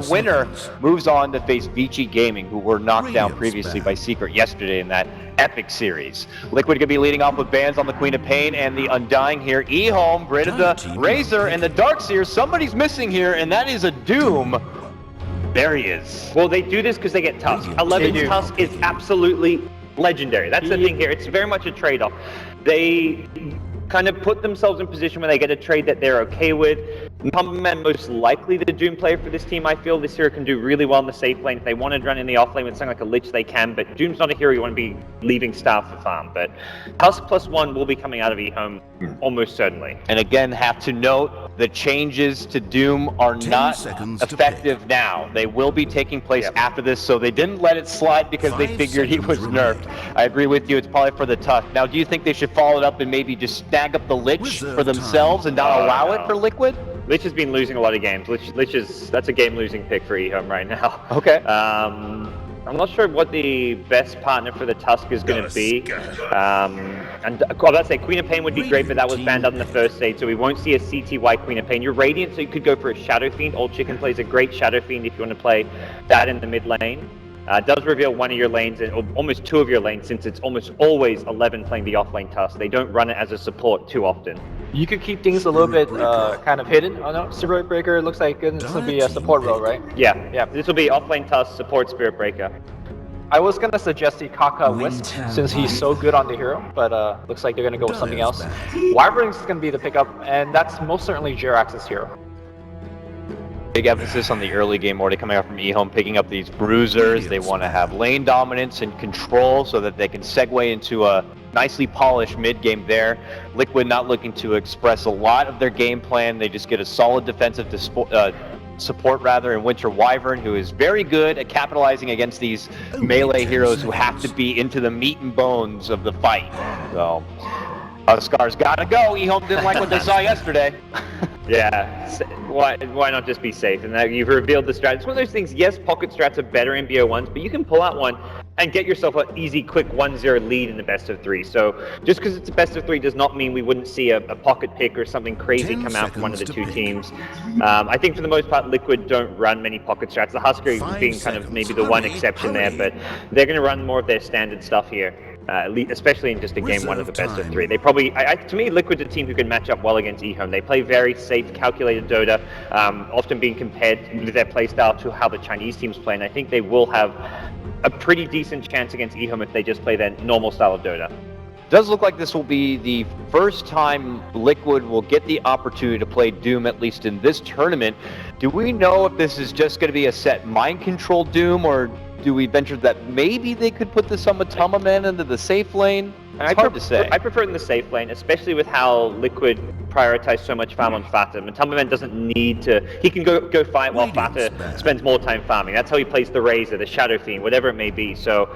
winner moves on to face Vici Gaming, who were knocked down previously by Secret yesterday in that epic series. Liquid could be leading off with bans on the Queen of Pain and the Undying here. EHOME, Grid of the Razor, and the Darkseer. Somebody's missing here, and that is a Doom. There he is. Well, they do this because they get Tusk. 11's Tusk is absolutely legendary. That's the thing here. It's very much a trade-off. They kind of put themselves in position where they get a trade that they're okay with. Pumpman most likely the Doom player for this team. I feel this hero can do really well in the safe lane. If they want to run in the off lane with something like a Lich, they can, but Doom's not a hero you want to be leaving staff for farm. But Tusk +1 will be coming out of EHOME almost certainly. And again, have to note, the changes to Doom are not effective now. They will be taking place after this, so they didn't let it slide because they figured he was nerfed. I agree with you, it's probably for the Tusk. Now, do you think they should follow it up and maybe just snag up the Lich for themselves and not allow it for Liquid? Lich has been losing a lot of games. That's a game-losing pick for EHOME right now. Okay. I'm not sure what the best partner for the Tusk is going to be. And I was about to say Queen of Pain would be great, but that was banned out in the first stage, so we won't see a CTY Queen of Pain. You're Radiant, so you could go for a Shadow Fiend. Old Chicken plays a great Shadow Fiend if you want to play that in the mid lane. It does reveal one of your lanes, or almost two of your lanes, since it's almost always 11 playing the off-lane Tusk. They don't run it as a support too often. You could keep things a little bit kind of hidden. Oh no, Spirit Breaker looks like it's going to be a support role, right? Yeah. This will be off-lane Tusk, support Spirit Breaker. I was going to suggest the Kaka Wisp since he's so good on the hero, but looks like they're going to go with something else. Wyvern's going to be the pickup, and that's most certainly Jirax's hero. Big emphasis on the early game already coming out from EHOME, picking up these bruisers. They want to have lane dominance and control so that they can segue into a nicely polished mid game there. Liquid not looking to express a lot of their game plan. They just get a solid defensive support rather in Winter Wyvern, who is very good at capitalizing against these melee heroes who have to be into the meat and bones of the fight. So Scar's gotta go. EHOME didn't like what they saw yesterday. Yeah, why not just be safe? And that you've revealed the strat. It's one of those things, yes, pocket strats are better in BO1s, but you can pull out one and get yourself an easy, quick 1-0 lead in the best of 3. So just because it's a best of 3 does not mean we wouldn't see a pocket pick or something crazy come out from one of the two teams. I think for the most part, Liquid don't run many pocket strats. The Husker being kind of maybe the one exception there, but they're going to run more of their standard stuff here. Especially in just a game 1 of the best of 3. They probably, to me, Liquid's a team who can match up well against EHOME. They play very safe, calculated Dota, often being compared with their playstyle to how the Chinese teams play, and I think they will have a pretty decent chance against EHOME if they just play their normal style of Dota. Does look like this will be the first time Liquid will get the opportunity to play Doom, at least in this tournament. Do we know if this is just going to be a set mind control Doom, or do we venture that maybe they could put the Matama Man into the safe lane? It's hard to say. I prefer it in the safe lane, especially with how Liquid prioritize so much farm on Fata. Matama Man doesn't need to... He can go fight while Fata spends more time farming. That's how he plays the Razor, the Shadow Fiend, whatever it may be. So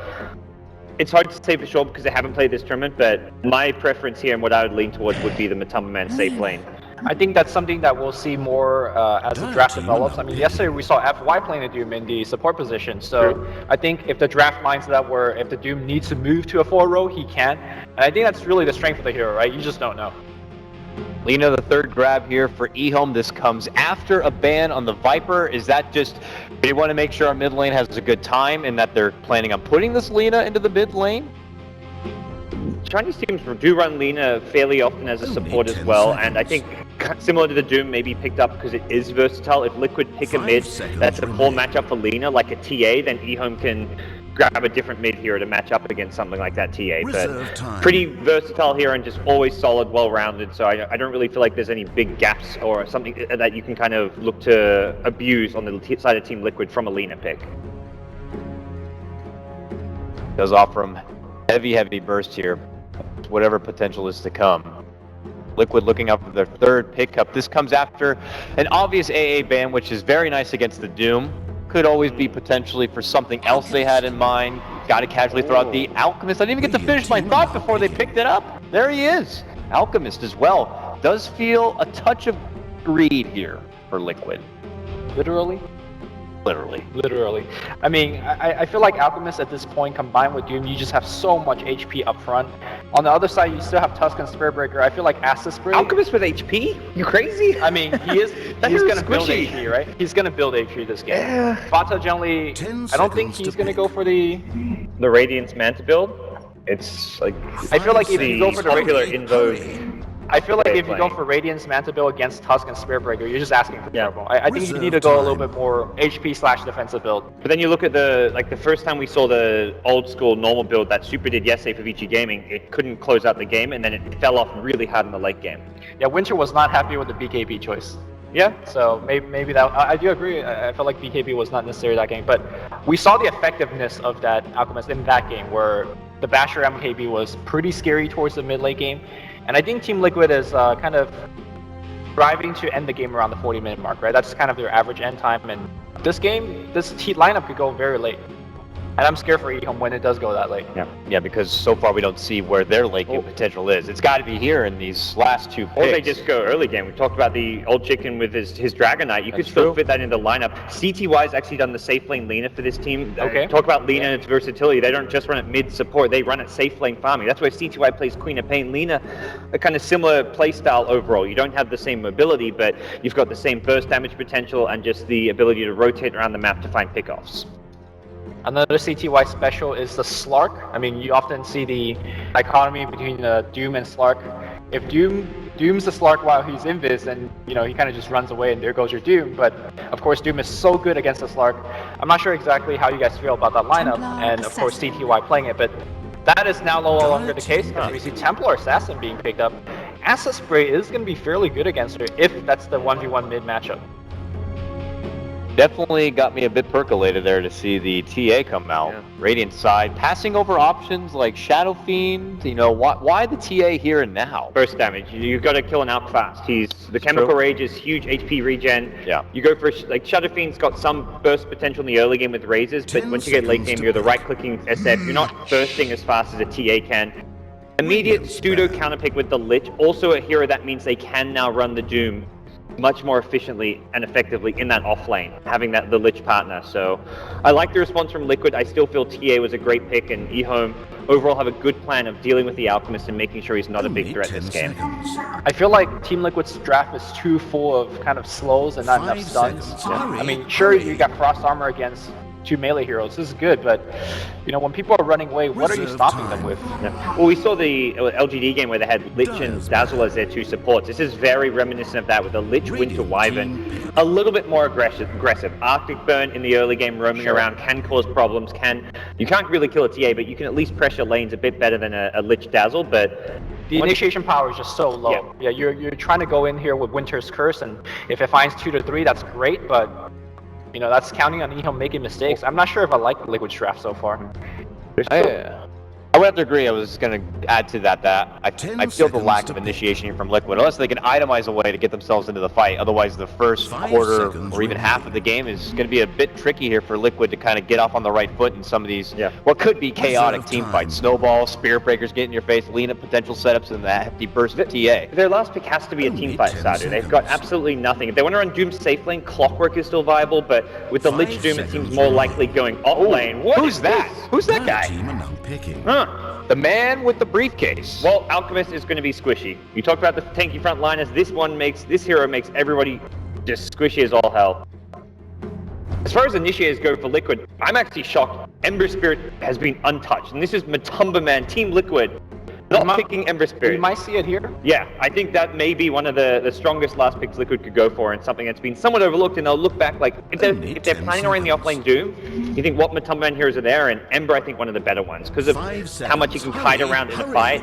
it's hard to say for sure because they haven't played this tournament, but my preference here and what I would lean towards would be the Matama Man safe lane. I think that's something that we'll see more as the draft develops. I mean, yesterday we saw FY playing a Doom in the support position, so I think if the draft lines that were, if the Doom needs to move to a 4-row, he can. And I think that's really the strength of the hero, right? You just don't know. Lina, the third grab here for EHOME. This comes after a ban on the Viper. Is that just they want to make sure our mid lane has a good time and that they're planning on putting this Lina into the mid lane? Chinese teams do run Lina fairly often as a support as well, and I think similar to the Doom, maybe picked up because it is versatile. If Liquid pick a mid that's a poor matchup for Lina, like a TA, then EHOME can grab a different mid hero to match up against something like that TA. But pretty versatile here and just always solid, well-rounded, so I don't really feel like there's any big gaps or something that you can kind of look to abuse on the side of Team Liquid from a Lina pick. Does offer him heavy burst here, whatever potential is to come. Liquid looking up for their third pickup. This comes after an obvious AA ban, which is very nice against the Doom. Could always be potentially for something else they had in mind. Got to casually throw out the Alchemist. I didn't even get to finish my thought before they picked it up. There he is. Alchemist as well. Does feel a touch of greed here for Liquid. Literally? Literally. I mean, I feel like Alchemist at this point, combined with Doom, you just have so much HP up front. On the other side, you still have Tusk and Spiritbreaker. I feel like Acid Spray... Alchemist with HP? You crazy? I mean, he's going to build HP, right? He's going to build HP this game. Yeah. Vata generally... I don't think he's going to go for the Radiance Manta build. It's like... I feel like if you go for the regular invoke... I feel like if you go for Radiance Manta build against Tusk and Spiritbreaker, you're just asking for trouble. I think you need to go a little bit more HP/defensive build. But then you look at the first time we saw the old school normal build that Super did yesterday for VG Gaming, it couldn't close out the game, and then it fell off really hard in the late game. Yeah, Winter was not happy with the BKB choice. Yeah. So maybe that... I do agree. I felt like BKB was not necessary that game, but we saw the effectiveness of that Alchemist in that game, where the Basher MKB was pretty scary towards the mid-late game. And I think Team Liquid is kind of driving to end the game around the 40-minute mark, right? That's kind of their average end time. And this game, this heat lineup could go very late. And I'm scared for EHOME when it does go that late. Yeah, because so far we don't see where their late game potential is. It's got to be here in these last two picks. Or they just go early game. We talked about the old chicken with his Dragon Knight. You could still fit that into the lineup. CTY's actually done the safe lane Lina for this team. Okay. Talk about Lina and its versatility. They don't just run it mid support. They run it safe lane farming. That's why CTY plays Queen of Pain. Lina, a kind of similar play style overall. You don't have the same mobility, but you've got the same burst damage potential and just the ability to rotate around the map to find pickoffs. Another CTY special is the Slark. I mean, you often see the dichotomy between Doom and Slark. If Doom's the Slark while he's invis, then he kind of just runs away and there goes your Doom. But of course, Doom is so good against the Slark. I'm not sure exactly how you guys feel about that lineup, and of course CTY playing it, but that is now no longer the case because we see Templar Assassin being picked up. Acid Spray is going to be fairly good against her if that's the 1v1 mid matchup. Definitely got me a bit percolated there to see the TA come out. Yeah. Radiant side, passing over options like Shadow Fiend. Why the TA here and now? Burst damage. You've got to kill an Alk fast. The Chemical Rage is huge HP regen. Yeah. You go for Shadow Fiend's got some burst potential in the early game with razors, but once you get late game, you're the right-clicking SF. You're not bursting as fast as a TA can. Immediate pseudo counterpick with the Lich. Also a hero that means they can now run the Doom much more efficiently and effectively in that off lane, having the Lich partner. So I like the response from Liquid. I still feel TA was a great pick, and EHOME overall have a good plan of dealing with the Alchemist and making sure he's not a big threat this game. I feel like Team Liquid's draft is too full of kind of slows and not enough stuns. I mean, sure, you got Frost Armor against two melee heroes. This is good, but when people are running away, what are you stopping them with? Yeah. Well, we saw the LGD game where they had Lich and Dazzle as their two supports. This is very reminiscent of that with the Lich Winter Wyvern. A little bit more aggressive. Arctic Burn in the early game roaming around can cause problems. You can't really kill a TA, but you can at least pressure lanes a bit better than a Lich Dazzle. But the initiation power is just so low. Yeah, you're trying to go in here with Winter's Curse, and if it finds 2 to 3, that's great, but that's counting on EHOME making mistakes. I'm not sure if I like Liquid's draft so far. I would have to agree. I was going to add to that I feel the lack of initiation here from Liquid, unless they can itemize a way to get themselves into the fight. Otherwise, the first quarter or even half of the game is going to be a bit tricky here for Liquid to kind of get off on the right foot in some of these what could be chaotic team fights. Snowball, Spirit Breakers get in your face, Lina potential setups, and that hefty burst of TA. Their last pick has to be a team fight starter. They've got absolutely nothing. If they want to run Doom safe lane, Clockwork is still viable, but with the Lich Doom, it seems more likely going off lane. Who's that? Who's that guy? The man with the briefcase. Well, Alchemist is going to be squishy. You talked about the tanky frontliners. This hero makes everybody just squishy as all hell. As far as initiators go for Liquid, I'm actually shocked. Ember Spirit has been untouched, and this is Matumba Man, Team Liquid, not picking Ember Spirit. You might see it here. Yeah, I think that may be one of the strongest last picks Liquid could go for, and something that's been somewhat overlooked, and they'll look back like, if they're planning on running the offlane Doom, you think what Matumba Man heroes are there, and Ember I think one of the better ones, because of how much he can kite around in a fight.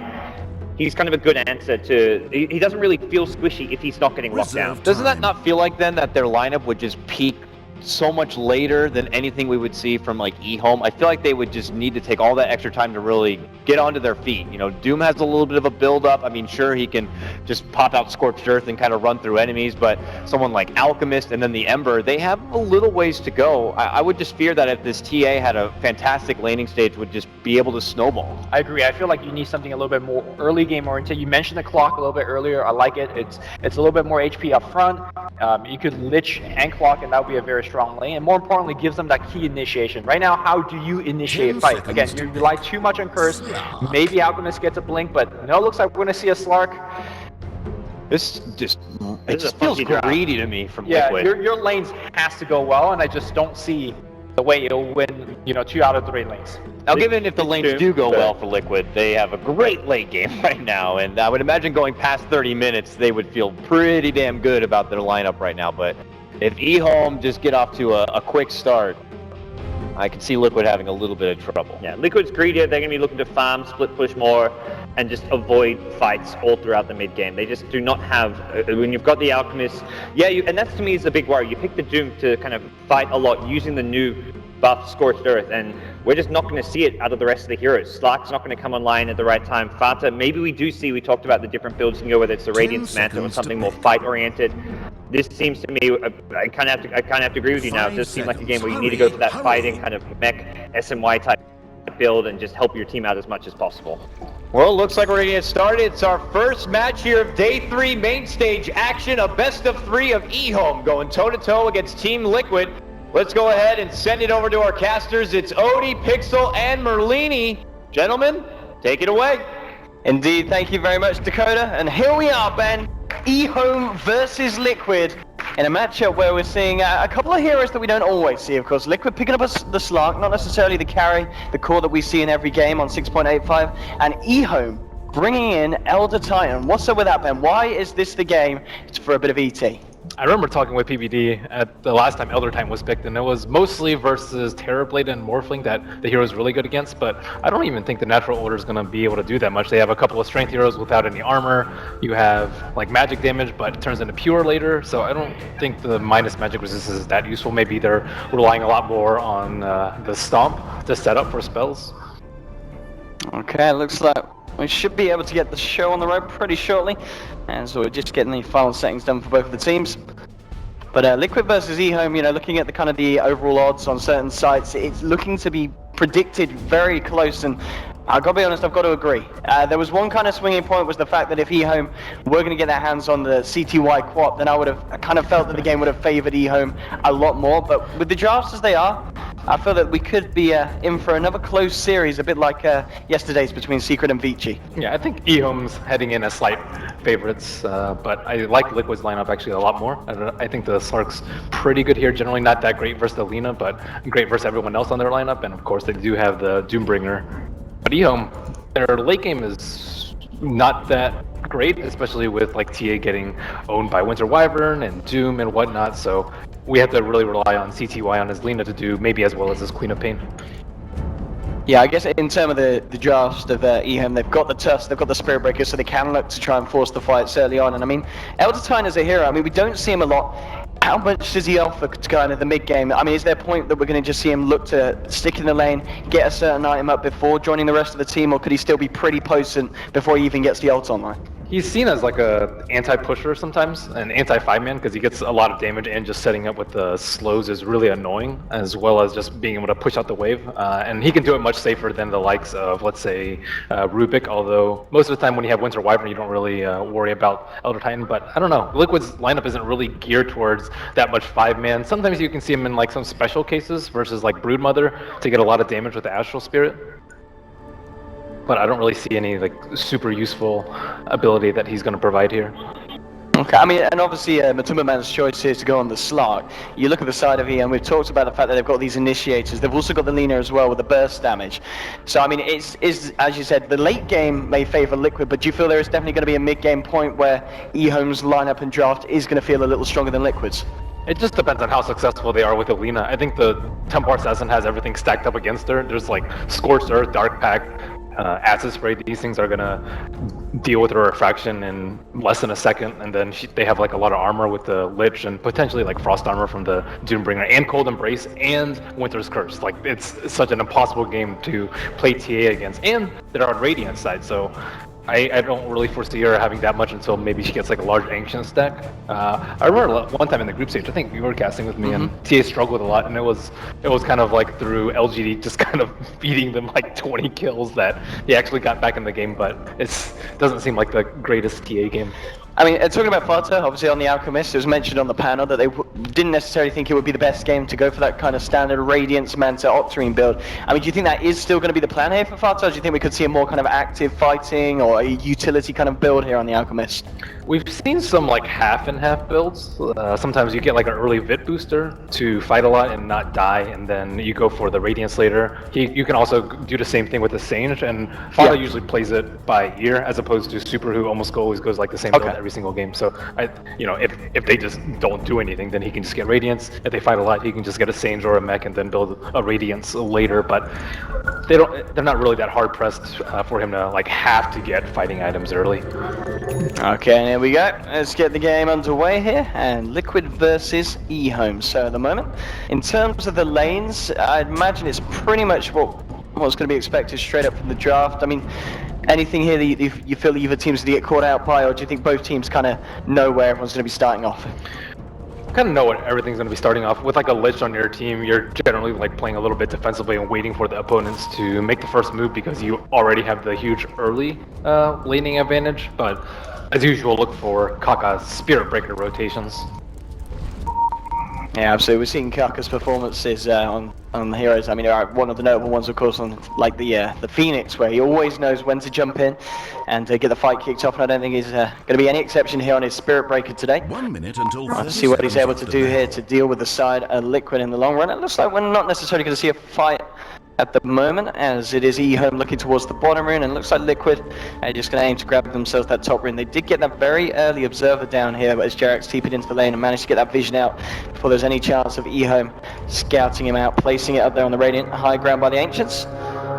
He's kind of a good answer to... He doesn't really feel squishy if he's not getting locked down. Doesn't that not feel like then that their lineup would just peak so much later than anything we would see from like EHOME? I feel like they would just need to take all that extra time to really get onto their feet. Doom has a little bit of a build up. I mean, sure, he can just pop out Scorched Earth and kind of run through enemies, but someone like Alchemist and then the Ember, they have a little ways to go. I would just fear that if this TA had a fantastic laning stage, would just be able to snowball. I agree. I feel like you need something a little bit more early game oriented. You mentioned the clock a little bit earlier. I like it. It's a little bit more HP up front. You could Lich and clock, and that would be a very strong lane, and more importantly, gives them that key initiation. Right now, how do you initiate a fight? Again, you rely too much on Curse. Maybe Alchemist gets a blink, but no, it looks like we're going to see a Slark. This just it is a feels funky draft. greedy to me from Yeah, Liquid. your lanes has to go well, and I just don't see the way it'll win, 2 out of 3 lanes. Now, given if the lanes true, do go but- well for Liquid, they have a great late game right now, and I would imagine going past 30 minutes, they would feel pretty damn good about their lineup right now. But if EHOME just get off to a quick start, I can see Liquid having a little bit of trouble. Yeah, Liquid's greedier. They're going to be looking to farm, split push more, and just avoid fights all throughout the mid game. They just do not have, when you've got the Alchemist, and that's to me is a big worry. You pick the Doom to kind of fight a lot using the new buff Scorched Earth, and we're just not going to see it out of the rest of the heroes. Slark's not going to come online at the right time. Fata, maybe we do see, we talked about the different builds you can go, whether it's the Radiance Mantle or something more fight-oriented. This seems to me, I kind of have to agree with you now. It does seem like a game where you need to go for that fighting kind of mech SMY type build and just help your team out as much as possible. Well, looks like we're going to get started. It's our first match here of Day 3 main stage action, a best of 3 of EHOME going toe-to-toe against Team Liquid. Let's go ahead and send it over to our casters. It's Odie, Pixel, and Merlini. Gentlemen, take it away. Indeed, thank you very much, Dakota. And here we are, Ben. EHOME versus Liquid in a matchup where we're seeing a couple of heroes that we don't always see, of course. Liquid picking up the Slark, not necessarily the carry, the core that we see in every game on 6.85, and EHOME bringing in Elder Titan. What's up with that, Ben? Why is this the game for a bit of ET? I remember talking with PBD at the last time Elder Titan was picked, and it was mostly versus Terrorblade and Morphling that the hero is really good against, but I don't even think the Natural Order is going to be able to do that much. They have a couple of strength heroes without any armor. You have like magic damage, but it turns into pure later, so I don't think the minus magic resistance is that useful. Maybe they're relying a lot more on the Stomp to set up for spells. Okay, looks like we should be able to get the show on the road pretty shortly. And so we're just getting the final settings done for both of the teams. But Liquid versus EHOME, looking at the kind of the overall odds on certain sites, it's looking to be predicted very close, and I've got to be honest, I've got to agree. There was one kind of swinging point, was the fact that if EHOME were going to get their hands on the CTY Quap, then I kind of felt that the game would have favored EHOME a lot more. But with the drafts as they are, I feel that we could be in for another close series, a bit like yesterday's between Secret and Vici. Yeah, I think EHOME's heading in as slight favorites, but I like Liquid's lineup actually a lot more. I think the Slark's pretty good here, generally not that great versus the Lina, but great versus everyone else on their lineup, and of course they do have the Doombringer. But EHOME, their late game is not that great, especially with like TA getting owned by Winter Wyvern and Doom and whatnot, so we have to really rely on CTY on his Lina to do maybe as well as his Queen of Pain. Yeah, I guess in terms of the draft of EHOME, they've got the Tusk, they've got the Spirit Breaker, so they can look to try and force the fights early on. And I mean, Elder Titan is a hero. I mean, we don't see him a lot. How much does he offer to kind of the mid game? I mean, is there a point that we're going to just see him look to stick in the lane, get a certain item up before joining the rest of the team, or could he still be pretty potent before he even gets the ult online? He's seen as like a anti-pusher sometimes, an anti-5-man, because he gets a lot of damage, and just setting up with the slows is really annoying, as well as just being able to push out the wave. And he can do it much safer than the likes of, let's say, Rubik, although most of the time when you have Winter Wyvern, you don't really worry about Elder Titan. But I don't know, Liquid's lineup isn't really geared towards that much 5-man. Sometimes you can see him in like some special cases versus like Broodmother to get a lot of damage with the Astral Spirit. But I don't really see any like super useful ability that he's going to provide here. Okay, I mean, and obviously Matuma Man's choice here to go on the Slark. You look at the side of EHOME, we've talked about the fact that they've got these initiators. They've also got the Lina as well with the burst damage. So I mean, it's as you said, the late game may favor Liquid, but do you feel there is definitely going to be a mid-game point where EHOME's lineup and draft is going to feel a little stronger than Liquid's? It just depends on how successful they are with Alina. I think the Templar Assassin has everything stacked up against her. There's like Scorched Earth, Dark Pact, Acid Spray. These things are gonna deal with her refraction in less than a second, and then they have like a lot of armor with the Lich and potentially like Frost armor from the Doombringer and Cold Embrace and Winter's Curse. Like it's such an impossible game to play TA against, and they're on Radiant side, so I don't really foresee her having that much until maybe she gets like a large Ancient stack. I remember one time in the group stage, I think you were casting with me, and TA struggled a lot, and it was kind of like through LGD just kind of feeding them like 20 kills that he actually got back in the game, but it doesn't seem like the greatest TA game. I mean, talking about Fata, obviously on the Alchemist, it was mentioned on the panel that they didn't necessarily think it would be the best game to go for that kind of standard Radiance Manta Octarine build. I mean, do you think that is still going to be the plan here for Fata, or do you think we could see a more kind of active fighting or a utility kind of build here on the Alchemist? We've seen some like half and half builds. Sometimes you get like an early Vit booster to fight a lot and not die, and then you go for the Radiance later. You can also do the same thing with the Sage, and Fata usually plays it by ear as opposed to Super, who almost always goes like the same build every single game. So, if they just don't do anything, then he can just get Radiance. If they fight a lot, he can just get a Sage or a Mech and then build a Radiance later. But they're not really that hard pressed for him to like have to get fighting items early. Okay, here we go. Let's get the game underway here, and Liquid versus EHOME. So at the moment, in terms of the lanes, I'd imagine it's pretty much what's going to be expected straight up from the draft. I mean, anything here that you feel either teams to get caught out by, or do you think both teams kind of know where everyone's going to be starting off? Kind of know what everything's going to be starting off with. Like a Lich on your team, you're generally like playing a little bit defensively and waiting for the opponents to make the first move because you already have the huge early laning advantage. But as usual, look for Kaka's Spirit Breaker rotations. Yeah, absolutely. We've seen Kaka's performances on the heroes. I mean, one of the notable ones, of course, on like the Phoenix, where he always knows when to jump in and get the fight kicked off. And I don't think he's going to be any exception here on his Spirit Breaker today. 1 minute until. Let's see what he's able to do here to deal with the side of Liquid in the long run. It looks like we're not necessarily going to see a fight at the moment, as it is EHOME looking towards the bottom rune, and looks like Liquid are just going to aim to grab themselves that top rune. They did get that very early observer down here, but as Jarek's TP'd into the lane and managed to get that vision out before there's any chance of EHOME scouting him out, placing it up there on the Radiant high ground by the Ancients.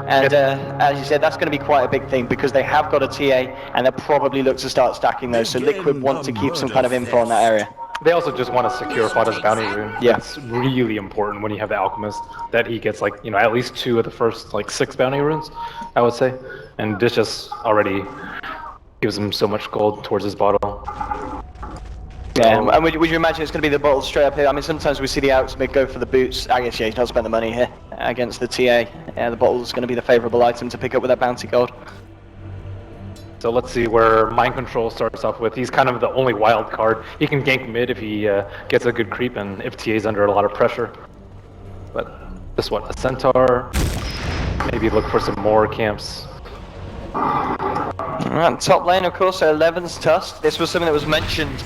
And as you said, that's going to be quite a big thing because they have got a TA and they'll probably look to start stacking those, so Liquid want to keep some kind of info on that area. They also just want to secure Fata's bounty rune. Yeah. It's really important when you have the Alchemist that he gets like, at least 2 of the first like 6 bounty runes, I would say. And this just already gives him so much gold towards his bottle. Yeah, and would you imagine it's going to be the bottle straight up here? I mean, sometimes we see the Alchemist go for the boots. I guess, he's not spent the money here against the TA. Yeah, the bottle's going to be the favourable item to pick up with that bounty gold. So let's see where Mind Control starts off with. He's kind of the only wild card. He can gank mid if he gets a good creep and if TA's under a lot of pressure. But just what, a Centaur? Maybe look for some more camps. Alright, top lane, of course, 11's Tusk. This was something that was mentioned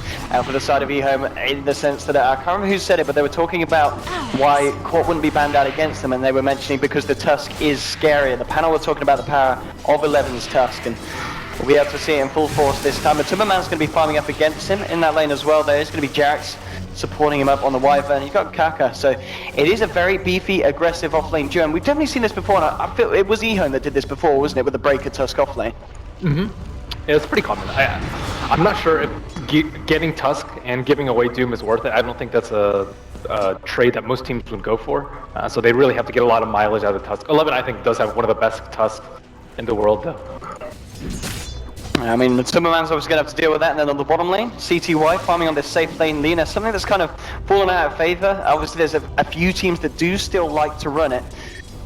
for the side of EHOME in the sense that, I can't remember who said it, but they were talking about why Quat wouldn't be banned out against them, and they were mentioning because the Tusk is scarier. The panel were talking about the power of 11's Tusk, and we'll be able to see it in full force this time. But Timberman's going to be farming up against him in that lane as well. There is going to be Jarex supporting him up on the Wyvern. You've got Kaka, so it is a very beefy, aggressive offlane duo. And we've definitely seen this before, and I feel it was EHOME that did this before, wasn't it, with the Breaker Tusk offlane? Mm-hmm. Yeah, it's pretty common. I'm not sure if getting Tusk and giving away Doom is worth it. I don't think that's a trade that most teams would go for. So they really have to get a lot of mileage out of Tusk. 11, I think, does have one of the best Tusks in the world, though. I mean, the Timberman's obviously going to have to deal with that, and then on the bottom lane, CTY farming on this safe lane Lina, something that's kind of fallen out of favour. Obviously, there's a few teams that do still like to run it.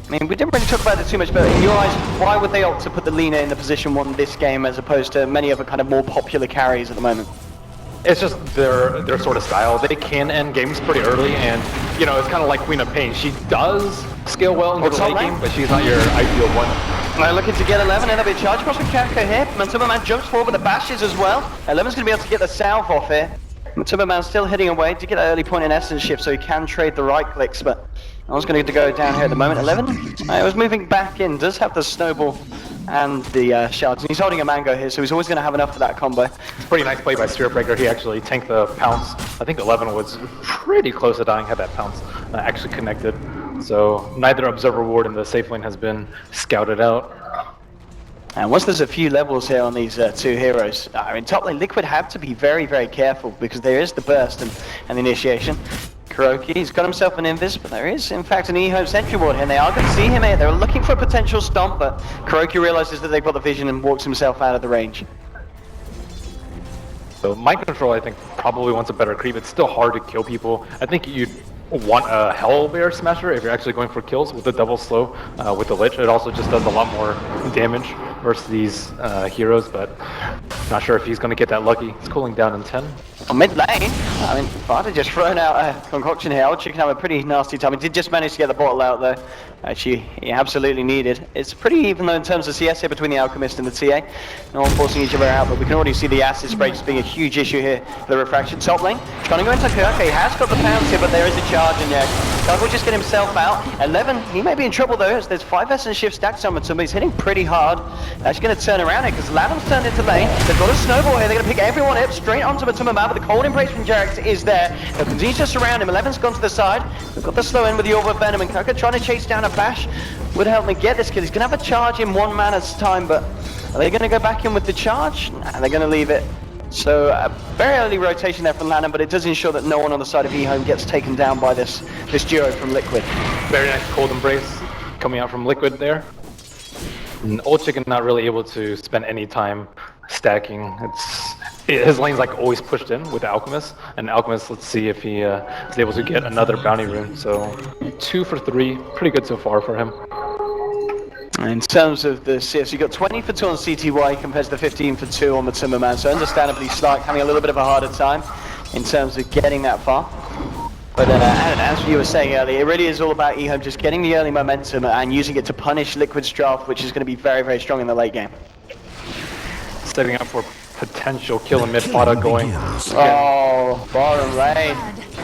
I mean, we didn't really talk about it too much, but in your eyes, why would they opt to put the Lina in the position 1 this game as opposed to many other kind of more popular carries at the moment? It's just their sort of style. They can end games pretty early, and it's kind of like Queen of Pain. She does scale well into the late game, but she's not your ideal one. Now looking to get 11, and a bit charge across with Kaka here. Timberman jumps forward with the bashes as well. 11's going to be able to get the south off here. Timberman's still hitting away to get that early point in essence shift, so he can trade the right clicks, but I was going to go down here at the moment. 11, it was moving back in, does have the snowball and the shards, and he's holding a mango here, so he's always going to have enough for that combo. It's pretty nice play by Spirit Breaker. He actually tanked the pounce. I think 11 was pretty close to dying had that pounce actually connected. So neither Observer Ward in the safe lane has been scouted out. And once there's a few levels here on these 2 heroes, I mean, top lane Liquid have to be very, very careful because there is the burst and the initiation. Kuroki, he's got himself an invis, but there is in fact an EHOME sentry ward here, and they are going to see him here. They're looking for a potential stomp, but Kuroki realizes that they've got the vision and walks himself out of the range. So Mind Control, I think, probably wants a better creep. It's still hard to kill people. I think want a Hell Bear Smasher if you're actually going for kills with the double slow with the Lich. It also just does a lot more damage versus these heroes, but not sure if he's going to get that lucky. It's cooling down in 10. On mid lane, I mean, Vada just thrown out a concoction here. Old Chicken have a pretty nasty time. He did just manage to get the bottle out though, which he absolutely needed. It's pretty even though in terms of CS here between the Alchemist and the TA. No one forcing each other out, but we can already see the acid spray just being a huge issue here for the refraction. Top lane, trying to go into Kirk. He has got the pounce here, but there is a charge in there. Kirk will just get himself out. 11, he may be in trouble though, as there's 5 Essence Shift stacked on him, but he's hitting pretty hard. That's going to turn around it, because Lanham's turned into lane. They've got a snowball here, they're going to pick everyone up straight onto Matumama, but the cold embrace from Jarex is there. They'll continue to surround him. 11's gone to the side. We've got the slow in with the Orb of Venom, and Kirk trying to chase down a bash. Would help me get this kill. He's going to have a charge in 1 mana's time, but are they going to go back in with the charge? Nah, they're going to leave it. So a very early rotation there from Lanham, but it does ensure that no one on the side of EHOME gets taken down by this duo from Liquid. Very nice cold embrace coming out from Liquid there. And Old Chicken not really able to spend any time stacking. His lane's like always pushed in with the Alchemist, and Alchemist, let's see if he is able to get another bounty rune. So 2 for 3, pretty good so far for him. In terms of the CS, you got 20 for 2 on CTY compared to the 15 for 2 on the Timberman, so understandably Stark having a little bit of a harder time in terms of getting that far. But as you were saying earlier, it really is all about EHOME just getting the early momentum and using it to punish Liquid's draft, which is going to be very, very strong in the late game. Setting up for potential kill in mid. Fada going. Oh, bottom lane.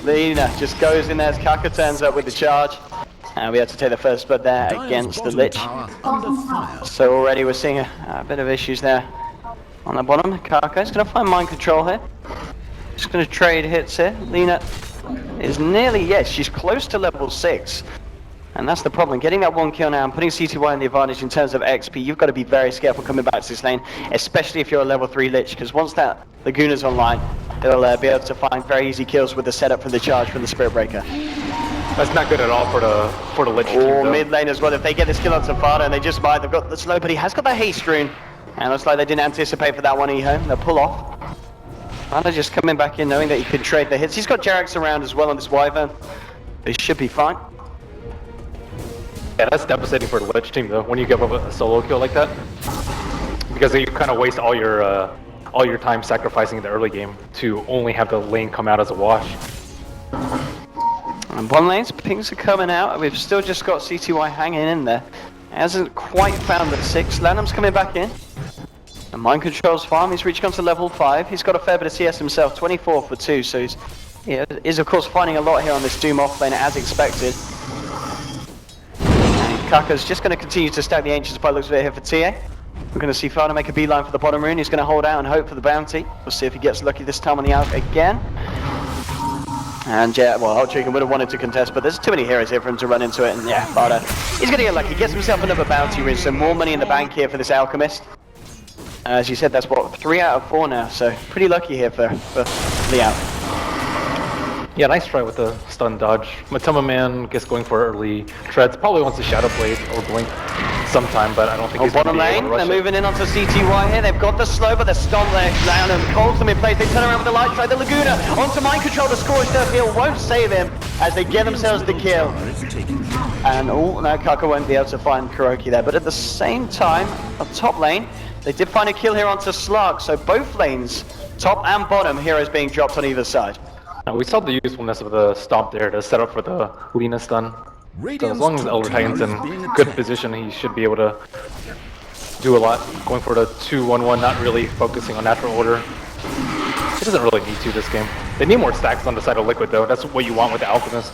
Lina just goes in there as Kaka turns up with the charge. And we had to take the first blood there against the Lich. So already we're seeing a bit of issues there on the bottom. Kaka's going to find mind control here. Just going to trade hits here. Lina is nearly, yes, she's close to level 6. And that's the problem. Getting that 1 kill now and putting CTY in the advantage in terms of XP, you've got to be very careful coming back to this lane, especially if you're a level 3 Lich, because once that Laguna's online, they'll be able to find very easy kills with the setup for the charge from the Spirit Breaker. That's not good at all for the Lich team, Or though. mid lane as well. If they get this kill on Safada, and they just might, they've got the slow, but he has got the haste rune. And looks like they didn't anticipate for that one, EHOME. They'll pull off. Fada just coming back in, knowing that he could trade the hits. He's got Jarex around as well on this Wyvern. They should be fine. Yeah, that's devastating for the Lich team, though, when you give up a solo kill like that. Because you kind of waste all your time sacrificing the early game to only have the lane come out as a wash. And one lane's pings are coming out. We've still just got CTY hanging in there. Hasn't quite found the 6. Lanham's coming back in. And Mind Control's farm. He's reached on to level 5. He's got a fair bit of CS himself. 24 for 2. So he's is of course finding a lot here on this Doom off lane as expected. And Kaka's just going to continue to stack the Ancients by the looks of it here for TA. We're going to see Fada make a beeline for the bottom rune. He's going to hold out and hope for the bounty. We'll see if he gets lucky this time on the out again. And yeah, well, Hot Chicken would have wanted to contest, but there's too many heroes here for him to run into it. And yeah, Fada, he's going to get lucky. He gets himself another bounty rune, so more money in the bank here for this Alchemist. As you said, that's what, 3 out of 4 now, so pretty lucky here for the out. Yeah, nice try with the stun dodge. Matoma Man gets going for early treads. Probably wants a Shadow Blade or Blink sometime, but I don't think he's going to bottom be able lane, to rush they're moving in onto CTY here. They've got the slow, but they're stunned there. Down and holds them in place. They turn around with the light strike. The Laguna onto Mind Control. The Scorched Earth Heal won't save him as they get themselves the kill. And oh, now Kaka won't be able to find Kuroki there. But at the same time, on top lane, they did find a kill here onto Slark. So both lanes, top and bottom, heroes being dropped on either side. Now, we saw the usefulness of the stomp there to set up for the Lina stun. So as long as Elder Titan's in good position, he should be able to do a lot. Going for the 2-1-1, not really focusing on natural order. He doesn't really need to this game. They need more stacks on the side of Liquid, though. That's what you want with the Alchemist.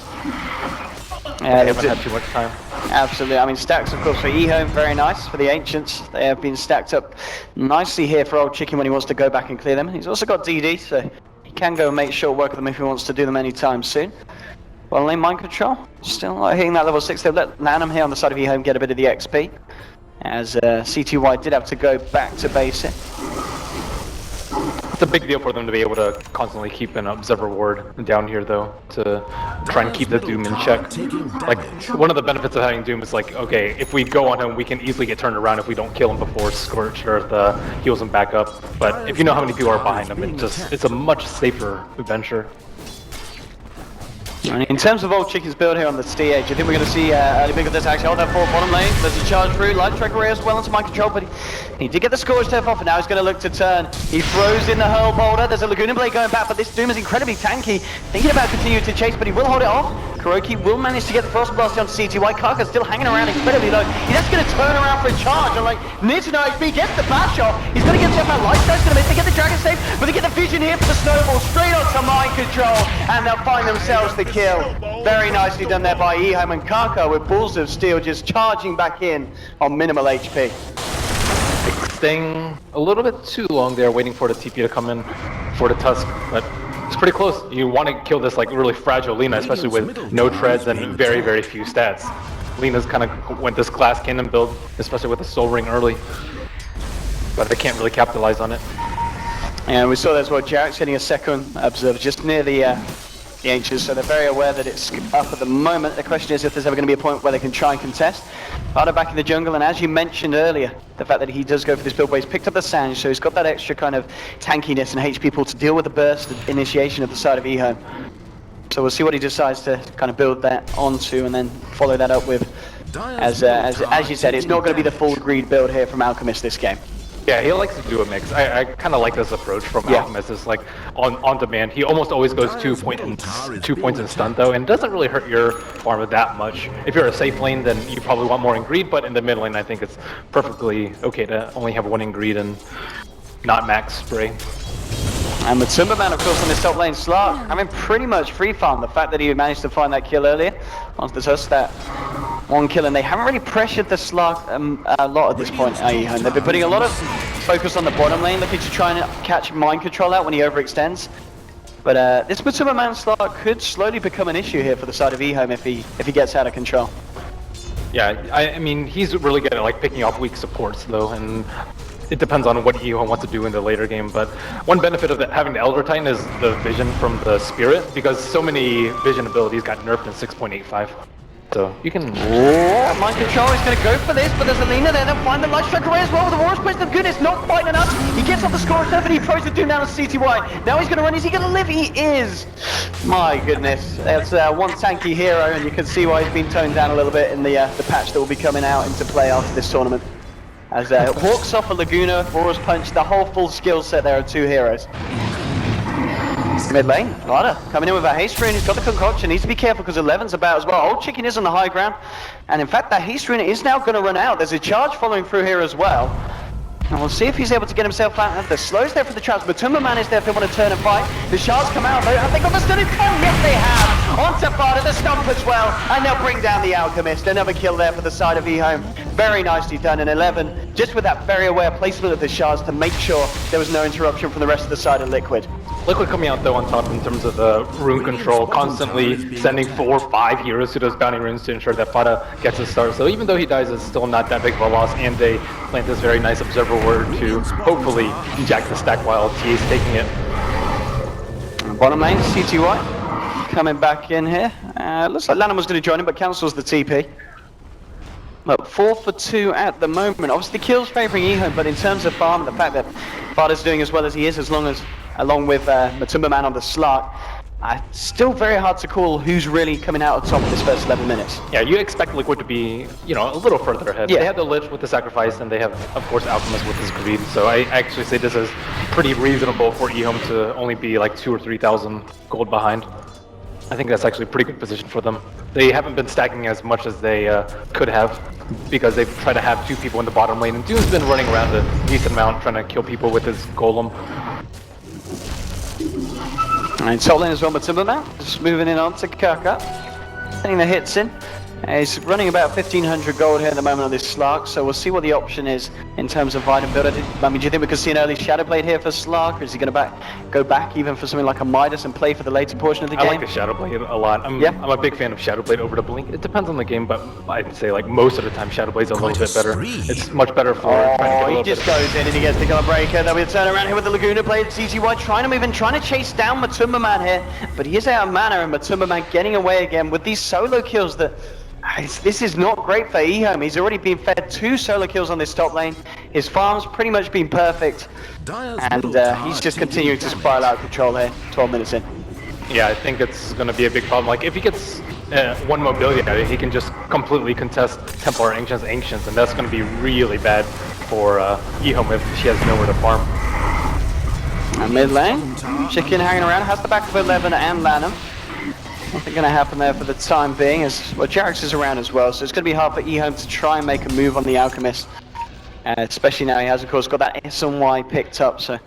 Yeah, they haven't had too much time. Absolutely. I mean, stacks, of course, for EHOME, very nice. For the Ancients, they have been stacked up nicely here for Old Chicken when he wants to go back and clear them. He's also got DD, so he can go and make short work of them if he wants to do them anytime soon. Well, lane Mind Control, still not hitting that level 6. They've let Lanham here on the side of EHOME get a bit of the XP, as CTY did have to go back to base it. It's a big deal for them to be able to constantly keep an Observer Ward down here, though, to try and keep the Doom in check. Like, one of the benefits of having Doom is like, okay, if we go on him, we can easily get turned around if we don't kill him before Scorched Earth heals him back up. But if you know how many people are behind him, it's a much safer venture. And in terms of Old Chicken's build here on the CH, I think we're going to see early big of this actually on that forward bottom lane. There's a charge through, light track array as well into mind control, but he did get the scorch turf off, and now he's going to look to turn. He throws in the hurl boulder. There's a Laguna Blade going back, but this Doom is incredibly tanky. Thinking about continuing to chase, but he will hold it off. Kuroki will manage to get the Frost Blast onto CTY. Kaka's still hanging around incredibly low. He's just going to turn around for a charge, and like, near to no HP, gets the bash off. He's going to get himself out. Light Strike's going to miss. They get the Dragon Save, but they get the vision here for the Snowball, straight onto mind control, and they'll find themselves the kill. Very nicely done there by EHOME, and Kaka with Balls of Steel just charging back in on minimal HP. Staying a little bit too long there, waiting for the TP to come in for the Tusk, but it's pretty close. You want to kill this like really fragile Lina, especially with no treads and very, very few stats. Lina's kind of went this Glass Cannon build, especially with the Soul Ring early, but they can't really capitalize on it. And we saw that as well. Jarek's getting a second observer just near the Ancients, so they're very aware that it's up at the moment. The question is if there's ever going to be a point where they can try and contest. Vada back in the jungle, and as you mentioned earlier, the fact that he does go for this build where he's picked up the Sange, so he's got that extra kind of tankiness and HP pool to deal with the burst initiation of the side of EHOME. So we'll see what he decides to kind of build that onto, and then follow that up with, as you said, it's not going to be the full greed build here from Alchemist this game. Yeah, he likes to do a mix. I kind of like this approach from Alchemist. It's like on demand. He almost always goes 2 points in stun though, and doesn't really hurt your farm that much. If you're a safe lane, then you probably want more in greed, but in the mid lane, I think it's perfectly okay to only have 1 in greed and not max spray. And with Timberman, of course, on this top lane, Slark, I mean, pretty much free farm. The fact that he managed to find that kill earlier onto the Tusk, that 1 kill, and they haven't really pressured the Slark a lot at this point. And they've been putting a lot of focus on the bottom lane, looking to try and catch mind control out when he overextends. But this Timberman Slark could slowly become an issue here for the side of EHOME if he gets out of control. Yeah, I mean, he's really good at like picking off weak supports though, and it depends on what EHOME wants to do in the later game, but one benefit of having the Elder Titan is the vision from the Spirit, because so many vision abilities got nerfed in 6.85. So you can... Mind control is going to go for this, but there's a Lina there. They'll find the light strike array as well with the War's Quest of Goodness. Not quite enough. He gets off the score stuff and he throws the Doom down on CTY. Now he's going to run. Is he going to live? He is. My goodness. That's one tanky hero, and you can see why he's been toned down a little bit in the patch that will be coming out into play after this tournament. As walks off a Laguna, War's Punch, the whole full skill set there of 2 heroes. Mid lane, Vada coming in with a haste rune. He's got the concoction. Needs to be careful because 11's about as well. Old Chicken is on the high ground, and in fact that haste rune is now going to run out. There's a charge following through here as well, and we'll see if he's able to get himself out. The slow's there for the traps, but Timberman is there if they want to turn and fight. The shards come out. Have they got the stun in time? Yes, they have. Onto Vada, the stump as well, and they'll bring down the Alchemist. Another kill there for the side of EHOME. Very nicely done. And 11, just with that very aware placement of the shards to make sure there was no interruption from the rest of the side of Liquid. Liquid coming out though on top in terms of the rune control, constantly sending 4 or 5 heroes to those bounty runes to ensure that Fada gets a start. So even though he dies, it's still not that big of a loss, and they plant this very nice observer ward to hopefully jack the stack while T is taking it. Bottom lane, CTY coming back in here. Looks like Lanham was going to join him, but cancels the TP. Look, 4 for 2 at the moment. Obviously the kills favouring EHOME, but in terms of farm, the fact that Fada's doing as well as he is, along with Timberman on the Slark, still very hard to call who's really coming out on top of this first 11 minutes. Yeah, you expect Liquid to be, a little further ahead. Yeah. They have the Lich with the Sacrifice, and they have, of course, Alchemist with his Greed. So I actually say this is pretty reasonable for EHOME to only be like 2,000 or 3,000 gold behind. I think that's actually a pretty good position for them. They haven't been stacking as much as they could have, because they've tried to have 2 people in the bottom lane, and Doom's been running around a decent amount trying to kill people with his Golem. And top lane as well, but Timberman just moving in on to Kaka, getting the hits in. He's running about 1,500 gold here at the moment on this Slark, so we'll see what the option is in terms of item build. I mean, do you think we could see an early Shadowblade here for Slark, or is he going to go back even for something like a Midas and play for the later portion of the game? I like the Shadowblade a lot. I'm a big fan of Shadowblade over the Blink. It depends on the game, but I'd say like most of the time Shadowblade's a little bit better. It's much better for trying to he just goes in and he gets the Gun Breaker. Then we'll turn around here with the Laguna Blade. CTY trying to move in, trying to chase down Matumbaman here, but he is out of mana, and Matumbaman getting away again with these solo kills that... This is not great for EHOME. He's already been fed 2 solo kills on this top lane. His farm's pretty much been perfect, and he's just continuing to spiral out of control here, 12 minutes in. Yeah, I think it's going to be a big problem. Like, if he gets one mobility out of it, he can just completely contest Templar Ancients, and that's going to be really bad for EHOME if she has nowhere to farm. Mid lane, Chicken hanging around, has the back of 11 and Lanham. Nothing going to happen there for the time being, as well, Jarex is around as well, so it's going to be hard for EHOME to try and make a move on the Alchemist. Especially now he has, of course, got that S and Y picked up, so...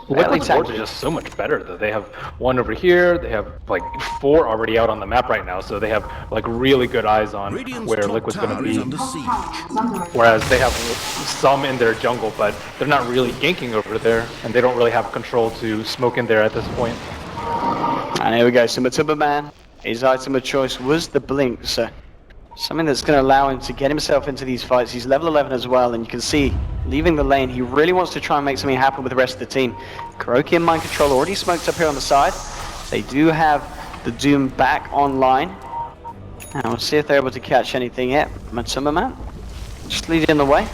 Liquid's boards are just so much better, though. They have one over here, they have like 4 already out on the map right now, so they have like really good eyes on where Liquid's going to be. Whereas they have some in their jungle, but they're not really ganking over there, and they don't really have control to smoke in there at this point. And here we go, so Matumba Man, his item of choice was the Blink, so something that's going to allow him to get himself into these fights. He's level 11 as well, and you can see, leaving the lane, he really wants to try and make something happen with the rest of the team. Kuroki and Mind Control already smoked up here on the side. They do have the Doom back online. And we'll see if they're able to catch anything yet. Matumba Man, just leading the way.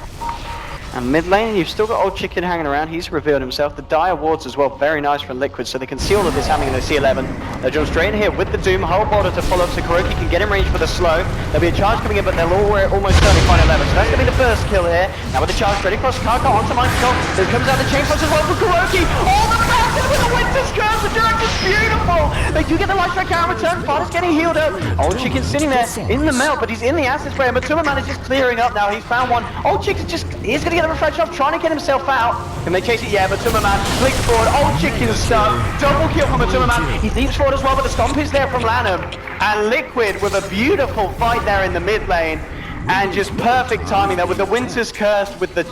And mid lane, you've still got Old Chicken hanging around. He's revealed himself. The Dire Wards as well, very nice from Liquid, so they can see all of this happening in the C11. They'll jump straight in here with the Doom, whole border to follow, so Kuroki can get in range for the slow. There'll be a charge coming in, but they'll almost certainly find 11. So that's going to be the first kill here. Now with the charge straight across Kaka onto Mind Control. There comes out the chain punch as well for Kuroki. Oh, the massive with the Winter's Curse. The direct is beautiful. They do get the life back out in return. Fada's getting healed up. Old Chicken's sitting there in the melt, but he's in the acid spray. And Matumba Man is just clearing up now. He's found one. Old Chicken's just, he's going to get a refresh off, trying to get himself out. Can they chase it? Yeah, Matumba Man flicks forward. Old Chicken's stuck. Double kill from Matumba Man. He leaps forward as well, but the stomp is there from Lanham. And Liquid with a beautiful fight there in the mid lane. And just perfect timing there with the Winter's Curse, with the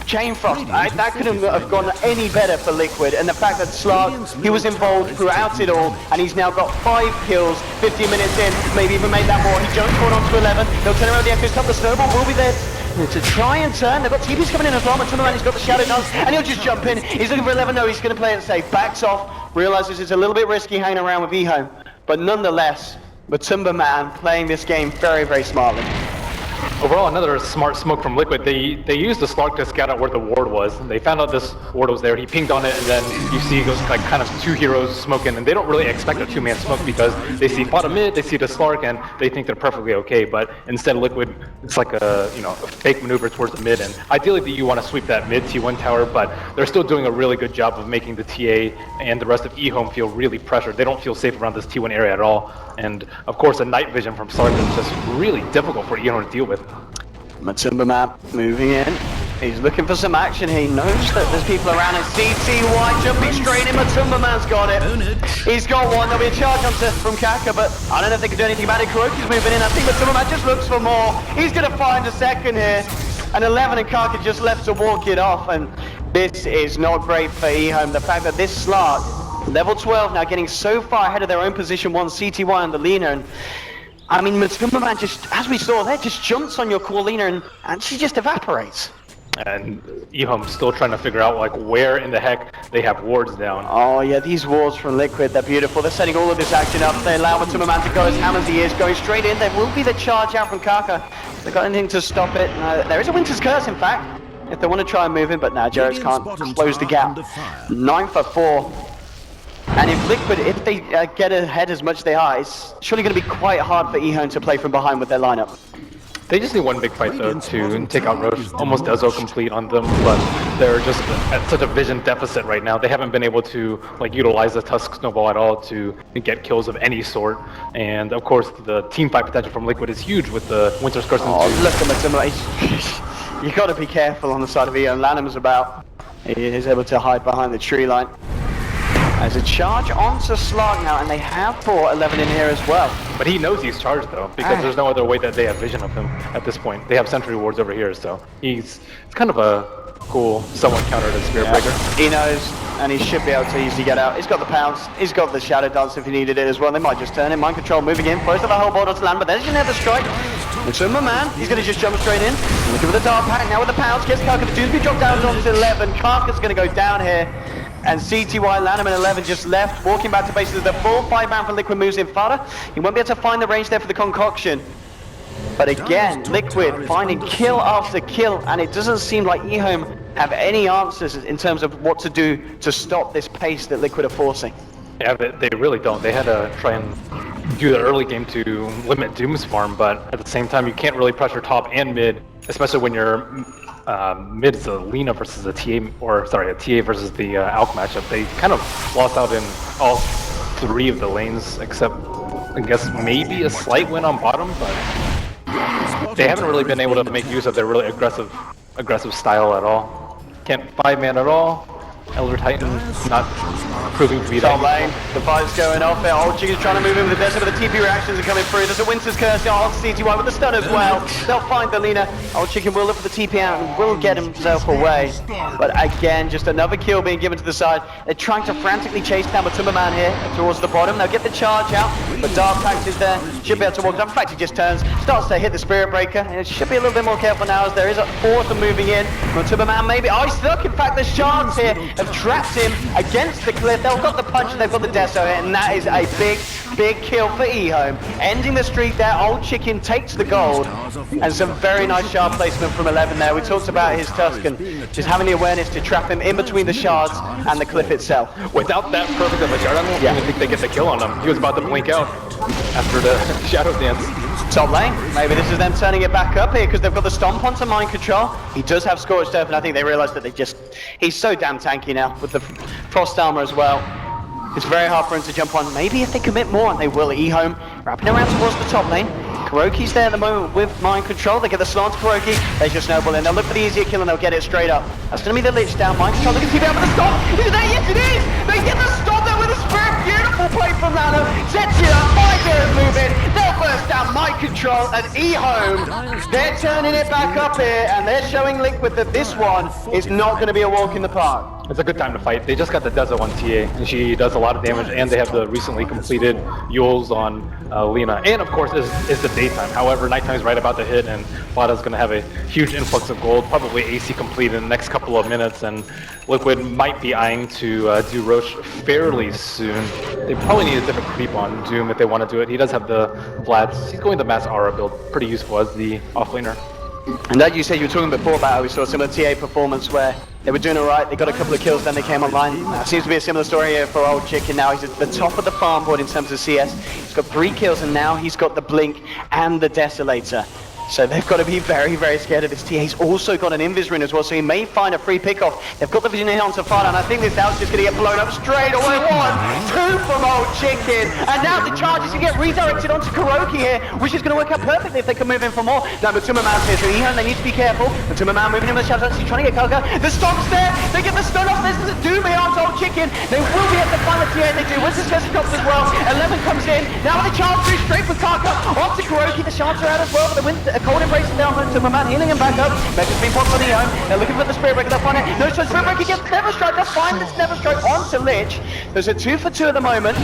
Chain Frost. That couldn't have gone any better for Liquid. And the fact that Slark, he was involved throughout it all, and he's now got 5 kills, 15 minutes in, maybe even made that more. He jumps forward onto 11. They'll turn around the Echo's Cup. The snowball will be there to try and turn. They've got TPs coming in as well. Matumba Man, he's got the Shadow Dance, and he'll just jump in. He's looking for 11. No, he's going to play it safe. Backs off, realizes it's a little bit risky hanging around with EHOME. But nonetheless, Matumba Man playing this game very, very smartly. Overall, another smart smoke from Liquid. They used the Slark to scout out where the ward was. They found out this ward was there. He pinged on it, and then you see those like kind of 2 heroes smoking, and they don't really expect a 2-man smoke because they see bottom mid, they see the Slark, and they think they're perfectly okay. But instead, Liquid, it's like a a fake maneuver towards the mid, and ideally you want to sweep that mid T1 tower, but they're still doing a really good job of making the TA and the rest of EHOME feel really pressured. They don't feel safe around this T1 area at all, and of course, a night vision from Slark is just really difficult for EHOME to deal with. Matumba Man moving in. He's looking for some action. He knows that there's people around him. CTY jumping straight in. Matumba Man's got it. He's got one. There'll be a charge onto from Kaka, but I don't know if they can do anything about it. Kuroki's moving in. I think Matumba Man just looks for more. He's going to find a second here. And 11 and Kaka just left to walk it off. And this is not great for EHOME. The fact that this Slark, level 12 now, getting so far ahead of their own position 1, CTY and the Lina, and I mean, Matumba Man just, as we saw there, just jumps on your core Lina and she just evaporates. And EHOME's still trying to figure out like where in the heck they have wards down. Oh yeah, these wards from Liquid, they're beautiful. They're setting all of this action up. They allow Matumba Man to go as ham as he is, going straight in. There will be the charge out from Kaka. They've got anything to stop it. There is a Winter's Curse, in fact, if they want to try and move him, but now Jarex can't close the gap. 9 for 4. And if Liquid, if they get ahead as much as they are, it's surely going to be quite hard for EHOME to play from behind with their lineup. They just need one big fight though to take out Roche. Almost Ezo complete on them, but they're just at such a vision deficit right now. They haven't been able to like utilize the Tusk Snowball at all to get kills of any sort. And of course, the team fight potential from Liquid is huge with the Winter's Curse. Oh, look at Matumba. You got to be careful on the side of EHOME. Lanham's about. He is able to hide behind the tree line. There's a charge onto Slark now, and they have brought 11 in here as well. But he knows he's charged though, because there's no other way that they have vision of him at this point. They have sentry wards over here, so it's kind of a cool, somewhat counter to Spirit Breaker. He knows, and he should be able to easily get out. He's got the pounce, he's got the Shadow Dance if he needed it as well. They might just turn him. Mind Control moving in, close to the whole board onto land, but there's another strike. Matumba Man, he's going to just jump straight in. Looking for the Dark Pack now with the pounce, gets Kaka. The Doomsday drop down onto 11. Kaka's going to go down here. And CTY, Lanham and 11 just left, walking back to bases. The full 5-man for Liquid moves in Fada. He won't be able to find the range there for the concoction. But again, Liquid finding kill after kill, and it doesn't seem like EHOME have any answers in terms of what to do to stop this pace that Liquid are forcing. Yeah, they really don't. They had to try and do the early game to limit Doom's farm, but at the same time, you can't really pressure top and mid, especially when you're mid's a Lina versus a TA, or sorry, a TA versus the Alk matchup. They kind of lost out in all 3 of the lanes, except I guess maybe a slight win on bottom, but they haven't really been able to make use of their really aggressive style at all. Can't 5-man at all. Elder Titan not proving to be Top that. lane, the fight's going off there. Old Chicken's trying to move in with the desert, but the TP reactions are coming through. There's a Winter's Curse on CTY with the stun as well. They'll find the Lina. Old Chicken will look for the TP out and will get himself away. But again, just another kill being given to the side. They're trying to frantically chase down Timberman here towards the bottom. They'll get the charge out, but Dark Pact is there. Should be able to walk up. In fact, he just turns, starts to hit the Spirit Breaker, and it should be a little bit more careful now as there is a 4th and moving in. Timberman maybe. Oh, he's stuck. In fact, the shards here have trapped him against the cliff. They've got the punch and they've got the Deso, and that is a big kill for EHOME. Ending the streak there. Old Chicken takes the gold, and some very nice shard placement from 11 there. We talked about his Tuscan, just having the awareness to trap him in between the shards and the cliff itself. Without that perfect of a shard, I don't even think they get the kill on him. He was about to blink out after the Shadow Dance. Top lane, maybe this is them turning it back up here because they've got the Stomp onto Mind Control. He does have Scorched Earth, and I think they realise that he's so damn tanky now with the Frost Armor as well. It's very hard for him to jump on. Maybe if they commit more, and they will, EHOME wrapping around towards the top lane. Kuroki's there at the moment with Mind Control. They get the slant to Kuroki. They just snowball in. They'll look for the easier kill and they'll get it straight up. That's going to be the Lich down. Mind Control, they can see down with the stop. Is that? Yes, it is! They get the stop there with a Spirit. Beautiful play from Lana. Sets it up. 5 years moving. They'll burst down Mind Control, and EHOME, they're turning it back up here, and they're showing Liquid that this one is not going to be a walk in the park. It's a good time to fight. They just got the Dezo on TA, and she does a lot of damage, and they have the recently completed Yules on Lina. And of course, is the daytime. However, nighttime is right about to hit, and Vlada's going to have a huge influx of gold, probably AC complete in the next couple of minutes, and Liquid might be eyeing to do Roche fairly soon. They probably need a different creep on Doom if they want to do it. He does have the Vlads. He's going the Mass Aura build, pretty useful as the offlaner. And like you said, you were talking before about how we saw a similar TA performance where they were doing alright, they got a couple of kills, then they came online. Seems to be a similar story here for Old Chicken now. He's at the top of the farm board in terms of CS. He's got 3 kills, and now he's got the Blink and the Desolator. So they've got to be very, very scared of this TA. He's also got an Invis rune as well, so he may find a free pick-off. They've got the vision here onto Fana, and I think this house is going to get blown up straight away. 1, 2 from Old Chicken, and now the charges can get redirected onto Kuroki here, which is going to work out perfectly if they can move in for more. Now Timberman's here, so EHOME, they need to be careful. Timberman moving in with the shadows, he's trying to get Kaka. The stomp's there, they get the stun off. This is a doom here onto Old Chicken. They will be able to find the TA, they do. Where's the Tescops as well? 11 comes in, now the charge through straight for Kaka, onto Kuroki. The shards are out as well, but the cold embrace down to Timberman, healing him back up. Mecha's been popped on EHOME. They're looking for the Spirit Breaker. They'll find it. No choice. Spirit Breaker gets Never Strike. That's fine. It's Never Strike onto Lich. There's a 2 for 2 at the moment,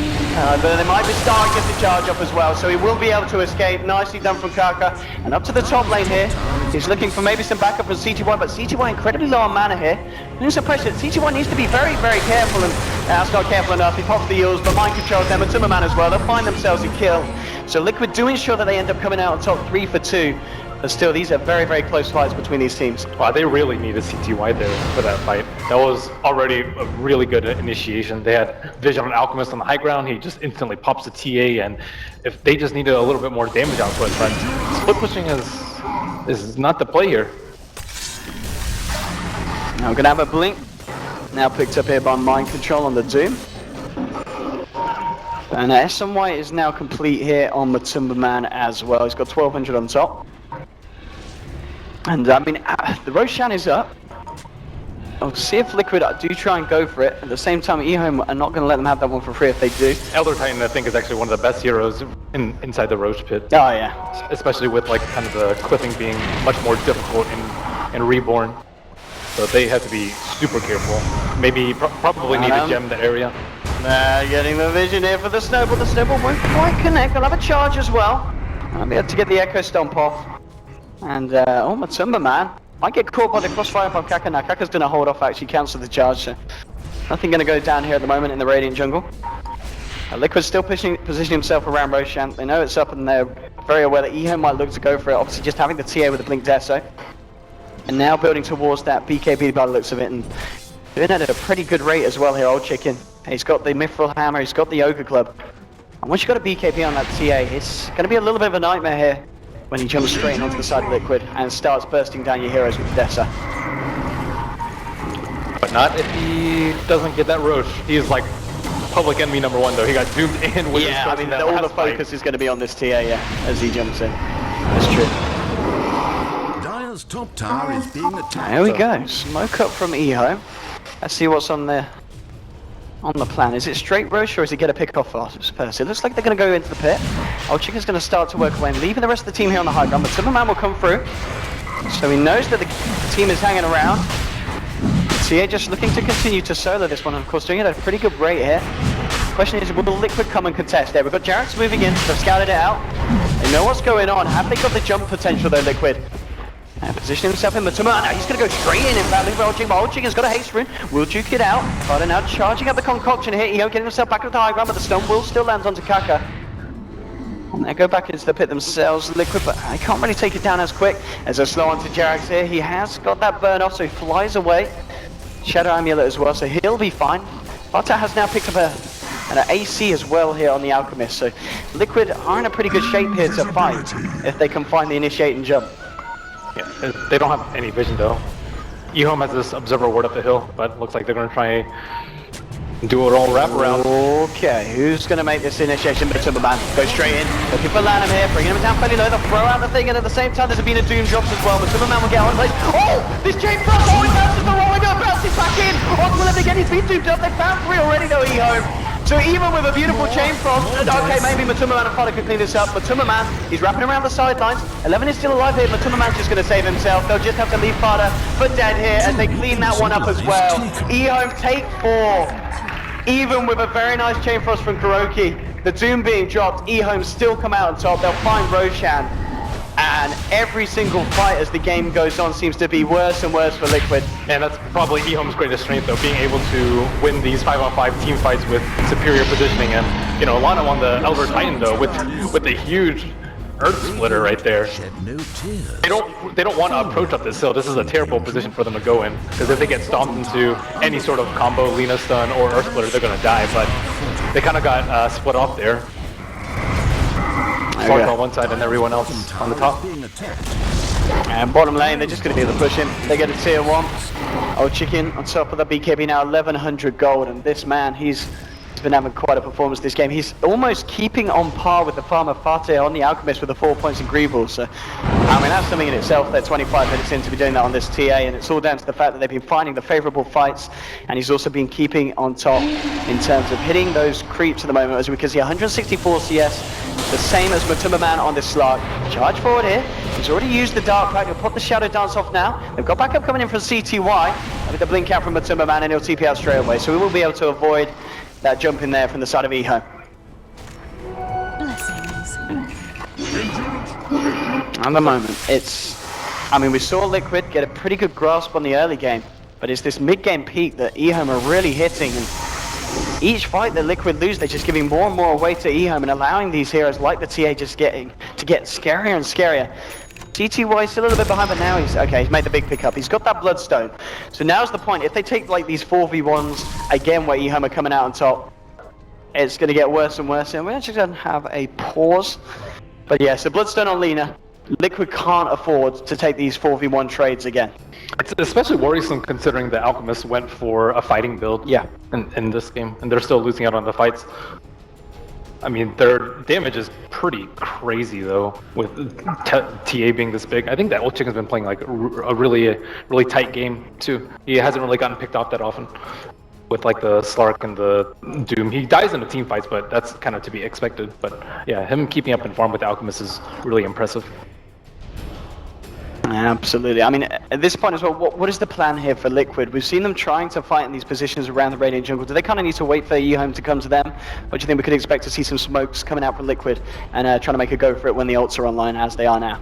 but they might be starting to get the charge up as well. So he will be able to escape. Nicely done from Kaka. And up to the top lane here. He's looking for maybe some backup from CTY, but CTY incredibly low on mana here. There's some pressure. CTY needs to be very, very careful, and that's not careful enough. He pops the Yules, but Mind Controls them, and Timberman as well. They'll find themselves a kill. So Liquid do ensure that they end up coming out on top 3 for 2. But still, these are very, very close fights between these teams. Wow, they really needed CTY there for that fight. That was already a really good initiation. They had Vision on Alchemist on the high ground. He just instantly pops the TA, and if they just needed a little bit more damage output, but split pushing is not the play here. Now we're going to have a Blink. Now picked up here by Mind Control on the Doom. And SMY is now complete here on the Timberman as well. He's got 1200 on top. And I mean, the Roshan is up. I'll see if Liquid do try and go for it. At the same time, EHOME are not going to let them have that one for free if they do. Elder Titan, I think, is actually one of the best heroes inside the Roche pit. Oh yeah. Especially with like kind of the clipping being much more difficult in Reborn. So they have to be super careful. Maybe probably need a gem in that area. Getting the vision here for the Snowball. The Snowball won't quite connect. They'll have a charge as well. I'll be able to get the Echo Stomp off. And oh, my Timberman might get caught by the crossfire from Kaka now. Kaka's going to hold off, actually cancel the charge. So nothing going to go down here at the moment in the Radiant jungle. Liquid's still positioning himself around Roshan. They know it's up, and they're very aware that EHOME might look to go for it. Obviously just having the TA with the Blink Deso. And now building towards that BKB by the looks of it, and doing it at a pretty good rate as well here, Old Chicken. He's got the Mithril Hammer, he's got the Ogre Club. And once you've got a BKB on that TA, it's going to be a little bit of a nightmare here when he jumps straight onto the side of Liquid and starts bursting down your heroes with Dessa. But not if he doesn't get that Roche. He's like public enemy number 1 though. He got zoomed in with Yeah, I mean, all the focus is going to be on this TA, as he jumps in. That's true. Dire's top tower is being attacked. There we go. Smoke up from EHOME. Let's see what's on the plan. Is it straight Roche or is it get a pick off first? It looks like they're going to go into the pit. Old Chicken's going to start to work away and leaving the rest of the team here on the high ground, but Timberman will come through. So he knows that the team is hanging around. TA just looking to continue to solo this one, and of course doing it at a pretty good rate here. Question is, will Liquid come and contest there? We've got Jarrett's moving in, they've scouted it out. They know what's going on. Have they got the jump potential though, Liquid? And positioning himself in Matuma. Now he's going to go straight in fact, Old Chicken's got a haste rune. Will juke it out. But now charging up the concoction here. Getting himself back to the high ground, but the stun will still land onto Kaka. And they go back into the pit themselves, Liquid, but I can't really take it down as quick as they're slow onto Jarrett's here. He has got that burn off, so he flies away. Shadow Amulet as well, so he'll be fine. Vata has now picked up an AC as well here on the Alchemist, so Liquid are in a pretty good shape here to fight if they can find the initiate and jump. Yeah, they don't have any vision though. EHOME has this observer ward up the hill, but looks like they're going to try do it all wraparound. Okay, who's going to make this initiation? But Timberman go straight in, looking for Lanham here, bringing him down fairly low. They'll throw out the thing, and at the same time, there's been a Doom drops as well. But Timberman will get on place. Oh, this chain frost! Oh, it bounces the rolling up, bouncing back in. Onto him again, he's been doomed up. They found 3 already though, EHOME. So even with a beautiful chain frost, okay, maybe Matuma and Fodder can clean this up. Matuma Man, he's wrapping around the sidelines. 11 is still alive here. Matuma Man's just going to save himself. They'll just have to leave Fodder for dead here as they clean that one up as well. EHOME take 4. Even with a very nice chain frost from Kuroki, the Doom being dropped, EHOME still come out on top. They'll find Roshan. And every single fight as the game goes on seems to be worse and worse for Liquid. And that's probably EHOME's greatest strength though, being able to win these 5-on-5 team fights with superior positioning. And, Lana on the Elder Titan though, with the huge Earth Splitter right there. They don't want to approach up this hill. This is a terrible position for them to go in, because if they get stomped into any sort of combo, Lina stun, or Earth Splitter, they're going to die. But they kind of got split off there. Clark on one side and everyone else on the top. And bottom lane, they're just going to be able to push him. They get a tier 1. Old Chicken on top of the BKB now, 1100 gold, and this man, he's been having quite a performance this game. He's almost keeping on par with the farmer Fateh on the Alchemist with the 4 points in Greeble. So, I mean, that's something in itself. They're 25 minutes in to be doing that on this TA, and it's all down to the fact that they've been finding the favourable fights, and he's also been keeping on top in terms of hitting those creeps at the moment, as we can see 164 CS, the same as Matuma Man on this slot. Charge forward here. He's already used the Dark Pack. He'll put the Shadow Dance off now. They've got backup coming in from CTY with the blink out from Matuma Man, and he'll TP out straight away. So we will be able to avoid that jump in there from the side of EHOME. At the moment, we saw Liquid get a pretty good grasp on the early game, but it's this mid-game peak that EHOME are really hitting, and each fight that Liquid lose, they're just giving more and more away to EHOME and allowing these heroes like the TA just get scarier and scarier. CTY is still a little bit behind, but now he's made the big pickup. He's got that Bloodstone. So now's the point. If they take like these 4v1s again where EHOME are coming out on top, it's going to get worse and worse. And we're actually going to have a pause. But yeah, so Bloodstone on Lina. Liquid can't afford to take these 4v1 trades again. It's especially worrisome considering the Alchemist went for a fighting build in this game, and they're still losing out on the fights. I mean, their damage is pretty crazy though, with TA being this big. I think that Old Chicken's been playing like a really tight game too. He hasn't really gotten picked off that often with like the Slark and the Doom. He dies in the team fights, but that's kind of to be expected. But yeah, him keeping up in farm with the Alchemist is really impressive. Absolutely. I mean, at this point as well, what is the plan here for Liquid? We've seen them trying to fight in these positions around the Radiant Jungle. Do they kind of need to wait for EHOME to come to them? Or do you think we could expect to see some smokes coming out from Liquid and trying to make a go for it when the ults are online as they are now?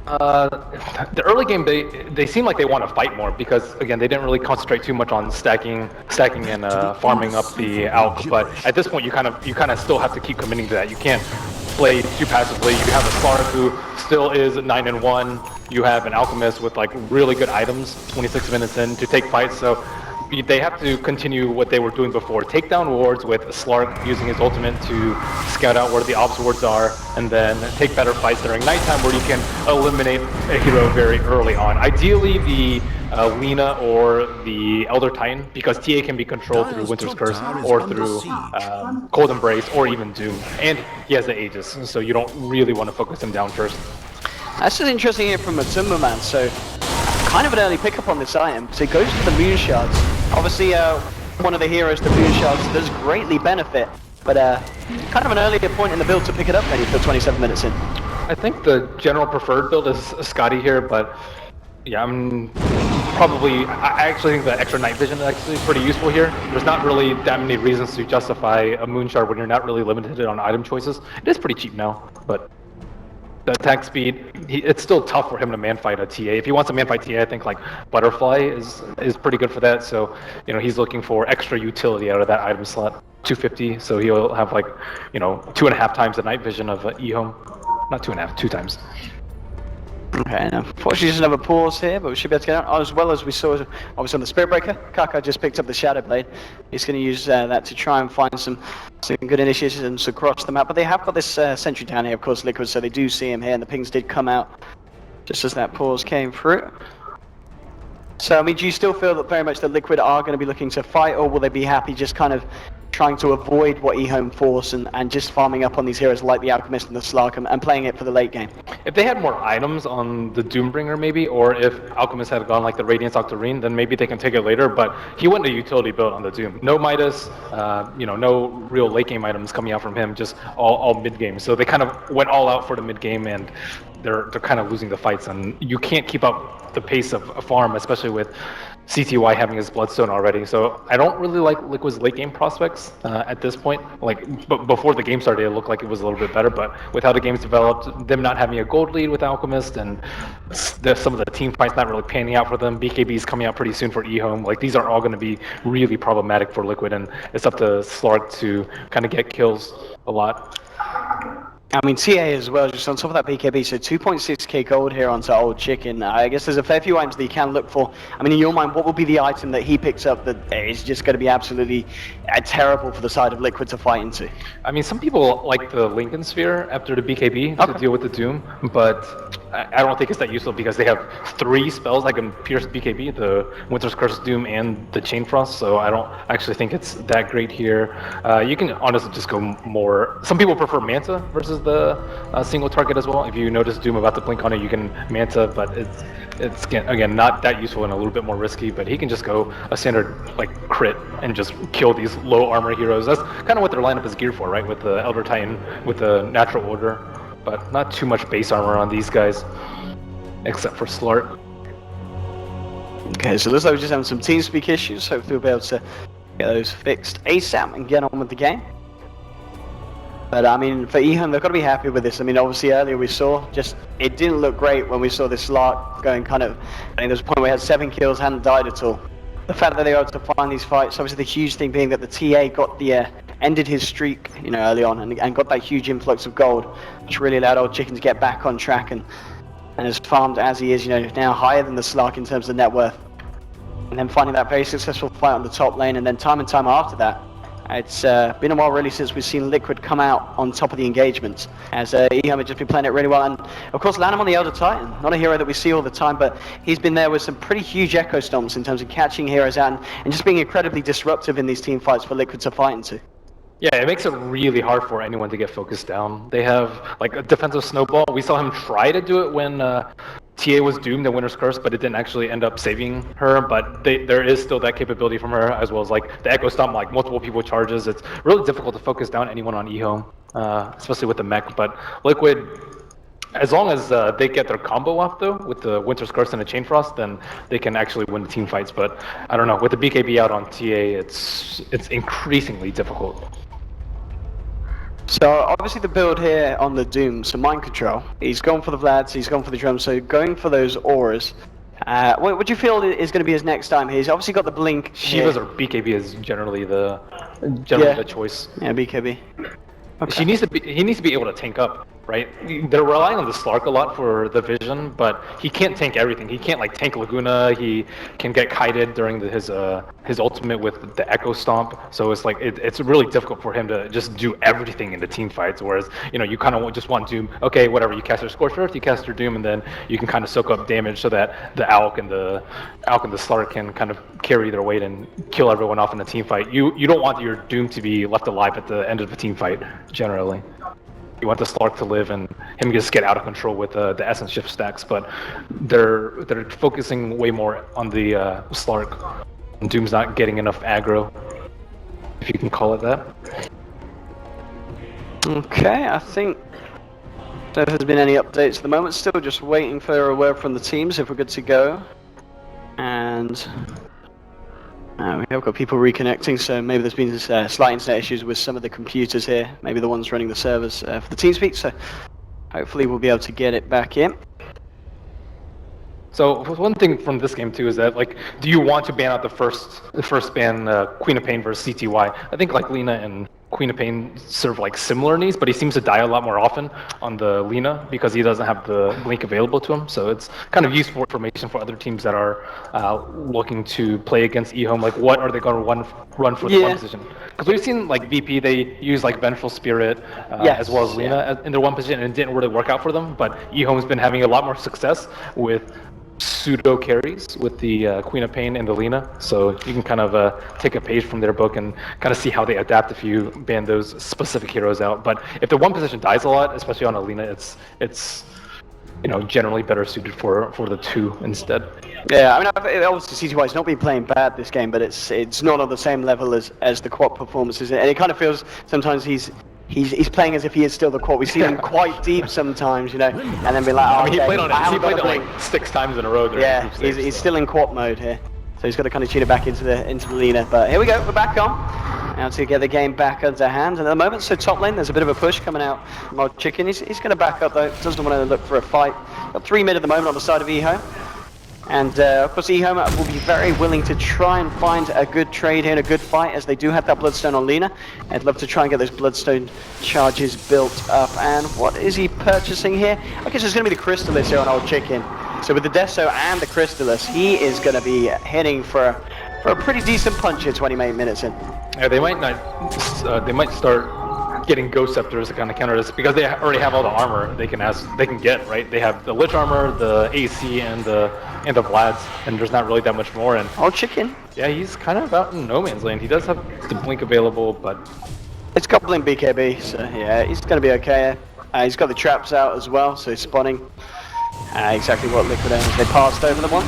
The early game, they seem like they want to fight more because, again, they didn't really concentrate too much on stacking and farming up the Alch. But at this point, you kind of still have to keep committing to that. You can't play too passively. You have a Slark who still is 9-1. You have an Alchemist with like really good items 26 minutes in to take fights. So they have to continue what they were doing before. Take down wards with Slark using his ultimate to scout out where the ops wards are, and then take better fights during nighttime where you can eliminate a hero very early on. Ideally, the Lina or the Elder Titan, because TA can be controlled through Winter's Curse or through Cold Embrace or even Doom. And he has the Aegis, so you don't really want to focus him down first. That's just interesting here from Matumba Man. So kind of an early pickup on this item. So he goes for the Moon Shards. Obviously, one of the heroes, the Moon Shards, does greatly benefit, but kind of an earlier point in the build to pick it up maybe for 27 minutes in. I think the general preferred build is Scotty here, but yeah, I actually think the extra night vision is actually pretty useful here. There's not really that many reasons to justify a Moon Shard when you're not really limited on item choices. It is pretty cheap now, but the attack speed, it's still tough for him to man-fight a TA. If he wants to man-fight TA, I think like Butterfly is pretty good for that. So, you know, he's looking for extra utility out of that item slot. 250, so he'll have like, you know, 2.5 times the night vision of EHOME. Not 2.5, 2 times. Okay, now unfortunately just another pause here, but we should be able to get out. As well as we saw, obviously on the Spirit Breaker, Kaka just picked up the Shadow Blade. He's going to use that to try and find some good initiations across the map. But they have got this sentry down here, of course, Liquid, so they do see him here, and the pings did come out just as that pause came through. So, I mean, do you still feel that very much the Liquid are going to be looking to fight, or will they be happy just kind of trying to avoid what EHOME force and just farming up on these heroes like the Alchemist and the Slark and playing it for the late game? If they had more items on the Doombringer maybe, or if Alchemist had gone like the Radiance Octarine, then maybe they can take it later, but he went to utility build on the Doom. No Midas, you know, no real late game items coming out from him, just all mid game. So they kind of went all out for the mid game, and they're kind of losing the fights, and you can't keep up the pace of a farm, especially with CTY having his Bloodstone already. So I don't really like Liquid's late game prospects at this point. Like before the game started, it looked like it was a little bit better, but with how the game's developed, them not having a gold lead with Alchemist, and some of the team fights not really panning out for them. BKB's coming out pretty soon for EHOME. Like these are all going to be really problematic for Liquid, and it's up to Slark to kind of get kills a lot. I mean, TA as well, just on top of that BKB, so 2.6k gold here onto Old Chicken. I guess there's a fair few items that you can look for. I mean, in your mind, what would be the item that he picks up that is just going to be absolutely terrible for the side of Liquid to fight into? I mean, some people like the Lincoln Sphere after the BKB to deal with the Doom, but I don't think it's that useful because they have 3 spells that can pierce BKB, the Winter's Curse, Doom, and the Chain Frost, so I don't actually think it's that great here. You can honestly just go more... Some people prefer Manta versus the single target as well. If you notice Doom about to blink on it, you can Manta, but it's again not that useful and a little bit more risky, but he can just go a standard like crit and just kill these low armor heroes. That's kind of what their lineup is geared for, right? With the Elder Titan, with the Natural Order, but not too much base armor on these guys, except for Slark. Okay, so looks like we're just having some TeamSpeak issues. Hopefully we'll be able to get those fixed ASAP and get on with the game. But I mean, for EHOME, they've got to be happy with this. I mean, obviously earlier we saw it didn't look great when we saw this Slark going kind of, I mean, there was a point where we had 7 kills, hadn't died at all. The fact that they were able to find these fights, obviously the huge thing being that the TA got the, ended his streak, you know, early on and got that huge influx of gold, which really allowed Old Chicken to get back on track and as farmed as he is, you know, now higher than the Slark in terms of net worth. And then finding that very successful fight on the top lane, and then time and time after that, it's been a while really since we've seen Liquid come out on top of the engagements, as EHOME had just been playing it really well. And of course Lanham on the Elder Titan, not a hero that we see all the time, but he's been there with some pretty huge echo stomps in terms of catching heroes out and just being incredibly disruptive in these team fights for Liquid to fight into. Yeah, it makes it really hard for anyone to get focused down. They have like a defensive snowball. We saw him try to do it when TA was doomed in Winter's Curse, but it didn't actually end up saving her. But there is still that capability from her, as well as like the Echo Stomp, like multiple people charges. It's really difficult to focus down anyone on EHOME, especially with the mech. But Liquid, as long as they get their combo off though, with the Winter's Curse and the Chain Frost, then they can actually win the team fights. But I don't know, with the BKB out on TA, it's increasingly difficult. So obviously the build here on the Doom, so Mind Control, he's gone for the Vlads, he's gone for the drums, so going for those auras. What do you feel is going to be his next time? He's obviously got the blink. Shivas or BKB is generally the choice. Yeah, BKB. Okay. He needs to be able to tank up. right? They're relying on the Slark a lot for the vision, but he can't tank everything. He can't like tank Laguna. He can get kited during his ultimate with the Echo Stomp. So it's like it's really difficult for him to just do everything in the team fights. Whereas you kind of just want Doom. Okay, whatever. You cast your Scorched Earth, you cast your Doom, and then you can kind of soak up damage so that the Alk and the Slark can kind of carry their weight and kill everyone off in a team fight. You don't want your Doom to be left alive at the end of the team fight generally. You want the Slark to live and him just get out of control with the Essence Shift stacks, but they're focusing way more on the Slark. And Doom's not getting enough aggro, if you can call it that. Okay, I think there hasn't been any updates at the moment. Still just waiting for a word from the teams if we're good to go. And we have got people reconnecting, so maybe there's been slight internet issues with some of the computers here, maybe the ones running the servers for the TeamSpeak, so hopefully we'll be able to get it back in. So one thing from this game too is that, like, do you want to ban out the first ban Queen of Pain versus CTY? I think like Lina and Queen of Pain serve like similar needs, but he seems to die a lot more often on the Lina because he doesn't have the blink available to him. So it's kind of useful information for other teams that are looking to play against EHOME. Like, what are they going to run for the one position? Because we've seen like VP, they use like Vengeful Spirit as well as Lina in their one position, and it didn't really work out for them. But EHOME's been having a lot more success with pseudo carries with the Queen of Pain and the Lina, so you can kind of take a page from their book and kind of see how they adapt if you ban those specific heroes out. But if the one position dies a lot, especially on a Lina, it's generally better suited for the two instead. Yeah, I mean, obviously CTY's not been playing bad this game, but it's not on the same level as the quad performances, and it kind of feels sometimes he's playing as if he is still the quad. We see him quite deep sometimes, and then be like, he played it like 6 times in a row. Yeah, he's still in quad mode here, so he's got to kind of tune it back into the Lina. But here we go, we're back on now to get the game back under hand. And at the moment, so top lane, there's a bit of a push coming out from Old Chicken. He's going to back up though. Doesn't want to look for a fight. Got 3 mid at the moment on the side of EHOME. And of course EHOME will be very willing to try and find a good trade here and a good fight, as they do have that Bloodstone on Lina. I'd love to try and get those Bloodstone charges built up. And what is he purchasing here? I guess it's going to be the Crystallis here on Old Chicken. So with the Deso and the Crystallis, he is going to be hitting for a pretty decent punch here 28 minutes in. Yeah, they might not. They might start getting Ghost Scepters to kind of counter this, because they already have all the armor they can get, right? They have the Lich armor, the AC, and the Vlads, and there's not really that much more. And Old Chicken. Yeah, he's kind of out in no man's land. He does have the blink available, but it's got blink BKB, so yeah, he's going to be okay. He's got the traps out as well, so he's spawning exactly what Liquid has. They passed over the one.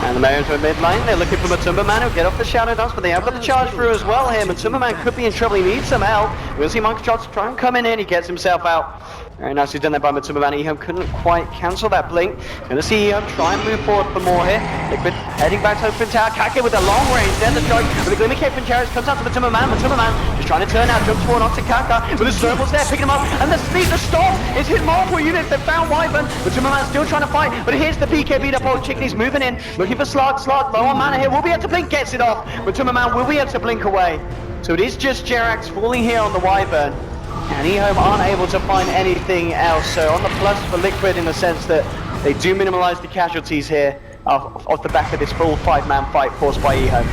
And the Mayans are mid lane, they're looking for Matumba Man, who'll get off the Shadow Dance, but they have got the charge through as well here. Matumba Man could be in trouble, he needs some help. We'll see Monkey Shots try and come in, he gets himself out. Very nicely done there by Matumba Man. EHOME couldn't quite cancel that blink. Gonna see EHOME try and move forward for more here. Liquid heading back to Open Tower. Kake with a long range, then the strike with the Glimmer Cape from Chariots comes out to Matumba Man. Matumba Man just trying to turn out, jumps forward onto Kaka with the snowballs there, picking him up, and the speed, the stop, it's hit multiple units. They found Wyvern. Matumba Man still trying to fight, but here's the BKB up. Old Chicken, he's moving in, looking for Slug, low on mana here, will be able to blink, gets it off. Matumba Man will be able to blink away. So it is just Jerax falling here on the Wyvern. And EHOME aren't able to find anything else, so on the plus for Liquid in the sense that they do minimize the casualties here off the back of this full 5-man fight forced by EHOME.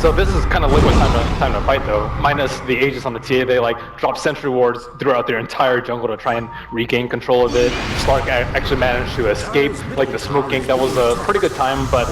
So this is kind of Liquid's time to fight though, minus the Aegis on the TA. They like drop sentry wards throughout their entire jungle to try and regain control of it. Slark actually managed to escape like the smoke gank. That was a pretty good time, but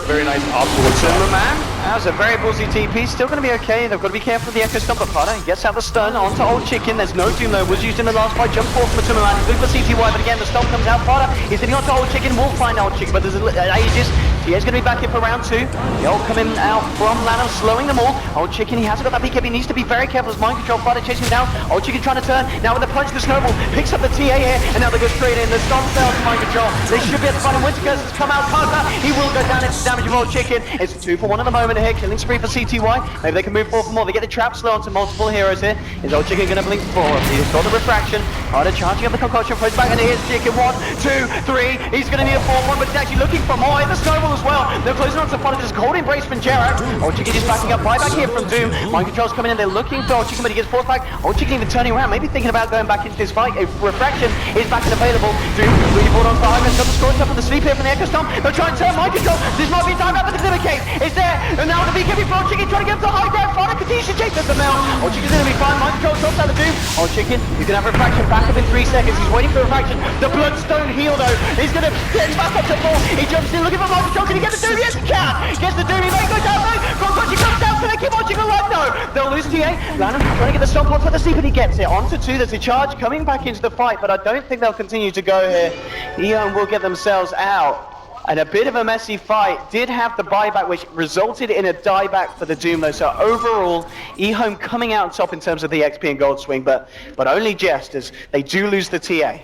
very nice obstacle. Man, that was a very ballsy TP, still going to be okay. They've got to be careful with the Echo Stomp. He gets out the stun onto Old Chicken. There's no Doom though, was used in the last fight. Jump forward from Matumba Man, he's looking for CTY, but again the Stomp comes out. Fada, he's hitting onto Old Chicken, will find Old Chicken, but there's Aegis. TA's going to be back in for round 2. The ult coming out from Lano, slowing them all. Old Chicken, he hasn't got that BKB, needs to be very careful as mind control. Fada chasing him down. Old Chicken trying to turn. Now with the punch, the snowball picks up the TA here, and now they go straight in. The stun fails to mind control. They should be able to find him. Winter Curse has come out. Kaka, he will go down into damage of Old Chicken. It's 2 for 1 at the moment here. Killing spree for CTY. Maybe they can move forward for more. They get the trap slow onto multiple heroes here. Is Old Chicken going to blink forward? He's got the refraction. Fada charging up the concoction, throws back, and here's Chicken. 1, 2, 3. He's going to need a 4-1, but he's actually looking for more. The snowball as well. They're closing on to Fada, just cold embrace from Jerax. Old Chicken is backing up. Buyback here from Doom. Mind Control's coming in. They're looking for Old Chicken, but he gets forced back. Old Chicken even turning around, maybe thinking about going back into this fight. A Refraction is back and available. Doom really brought on for Hyman. Double score up on the sleep here from the Echo Stomp. They'll try and turn Mind Control. This might be time out, but the Glimmer Case is there. And now the BKB for Old Chicken trying to get up to high ground. Fire continues to chase the Mel. Old Chicken's going to be fine. Mind Control drops out of Doom. Old Chicken, you can have Refraction back up in 3 seconds. He's waiting for Refraction. The Bloodstone heal though. He's going to get back up to 4. He jumps in looking for Mind Control. Can he get the Doom? Yes, he can. Gets the Doom. He may go down though. He comes down. Can they keep watching alive? No. They'll lose TA. Lanham trying to get the stomp on for the sleep, and he gets it. On to 2. There's a charge coming back into the fight, but I don't think they'll continue to go here. EHOME will get themselves out. And a bit of a messy fight. Did have the buyback, which resulted in a dieback for the Doom though. So overall, EHOME coming out on top in terms of the XP and gold swing, but only just as they do lose the TA.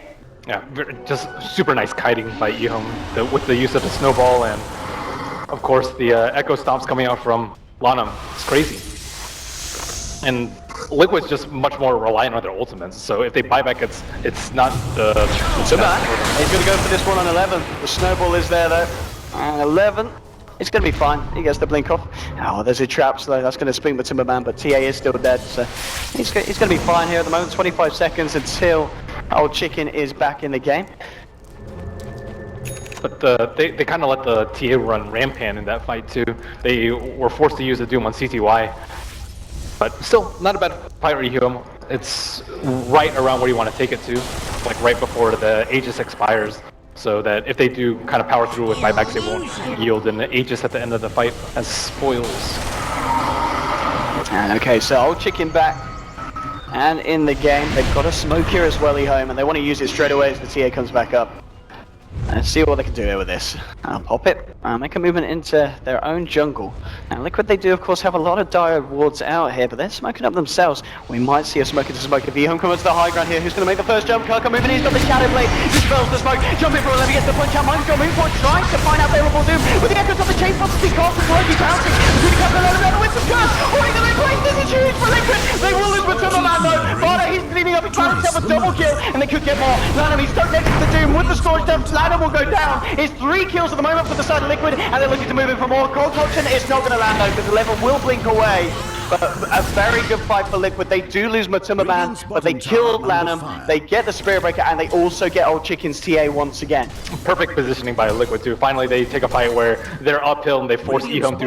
Yeah, just super nice kiting by EHOME with the use of the snowball, and of course the Echo Stomps coming out from Lanham. It's crazy. And Liquid's just much more reliant on their ultimates, so if they buy back, it's not the... So bad. He's going to go for this one on 11. The snowball is there though. And 11. It's going to be fine. He gets the blink off. Oh, there's a trap, so that's going to spring the Timberman, but TA is still dead, so he's going to be fine here at the moment. 25 seconds until Old Chicken is back in the game. But they kind of let the TA run rampant in that fight too. They were forced to use the Doom on CTY. But still, not a bad fight for EHOME. It's right around where you want to take it to, like right before the Aegis expires, so that if they do kind of power through with buybacks, they won't yield an Aegis at the end of the fight as spoils. And okay, so Old Chicken back and in the game. They've got a smoke here as well, EHOME, and they want to use it straight away as the TA comes back up. Let's see what they can do here with this. I'll pop it. Make a movement into their own jungle. Now, Liquid, they do, of course, have a lot of dire wards out here, but they're smoking up themselves. We might see a smoke into smoke. If EHOME comes to the high ground here, who's going to make the first jump? Kaka moving, he's got the Shadow Blade. Dispels the smoke. Jumping for 11, gets the punch out. Mind Control moving forward, trying to find out favorable Doom. With the echoes of the chain spots, the cast is Loki bouncing. Between the Kaka and the with some curse. Holding the place, this is huge for Liquid. They will lose with Timberman though. Bada, he's cleaning up, he's trying to have a double kill, and they could get more. Lanham, he's stuck next to the Doom with the storage dumps. Lanham will go down. It's 3 kills at the moment for the side of Liquid, and they're looking to move in for more. Cold Auction is not going to land though, because the level will blink away. But a very good fight for Liquid. They do lose Matumbaman, but they killed Lanham, they get the Spirit Breaker, and they also get Old Chicken's TA once again. Perfect positioning by Liquid too. Finally, they take a fight where they're uphill and they force EHOME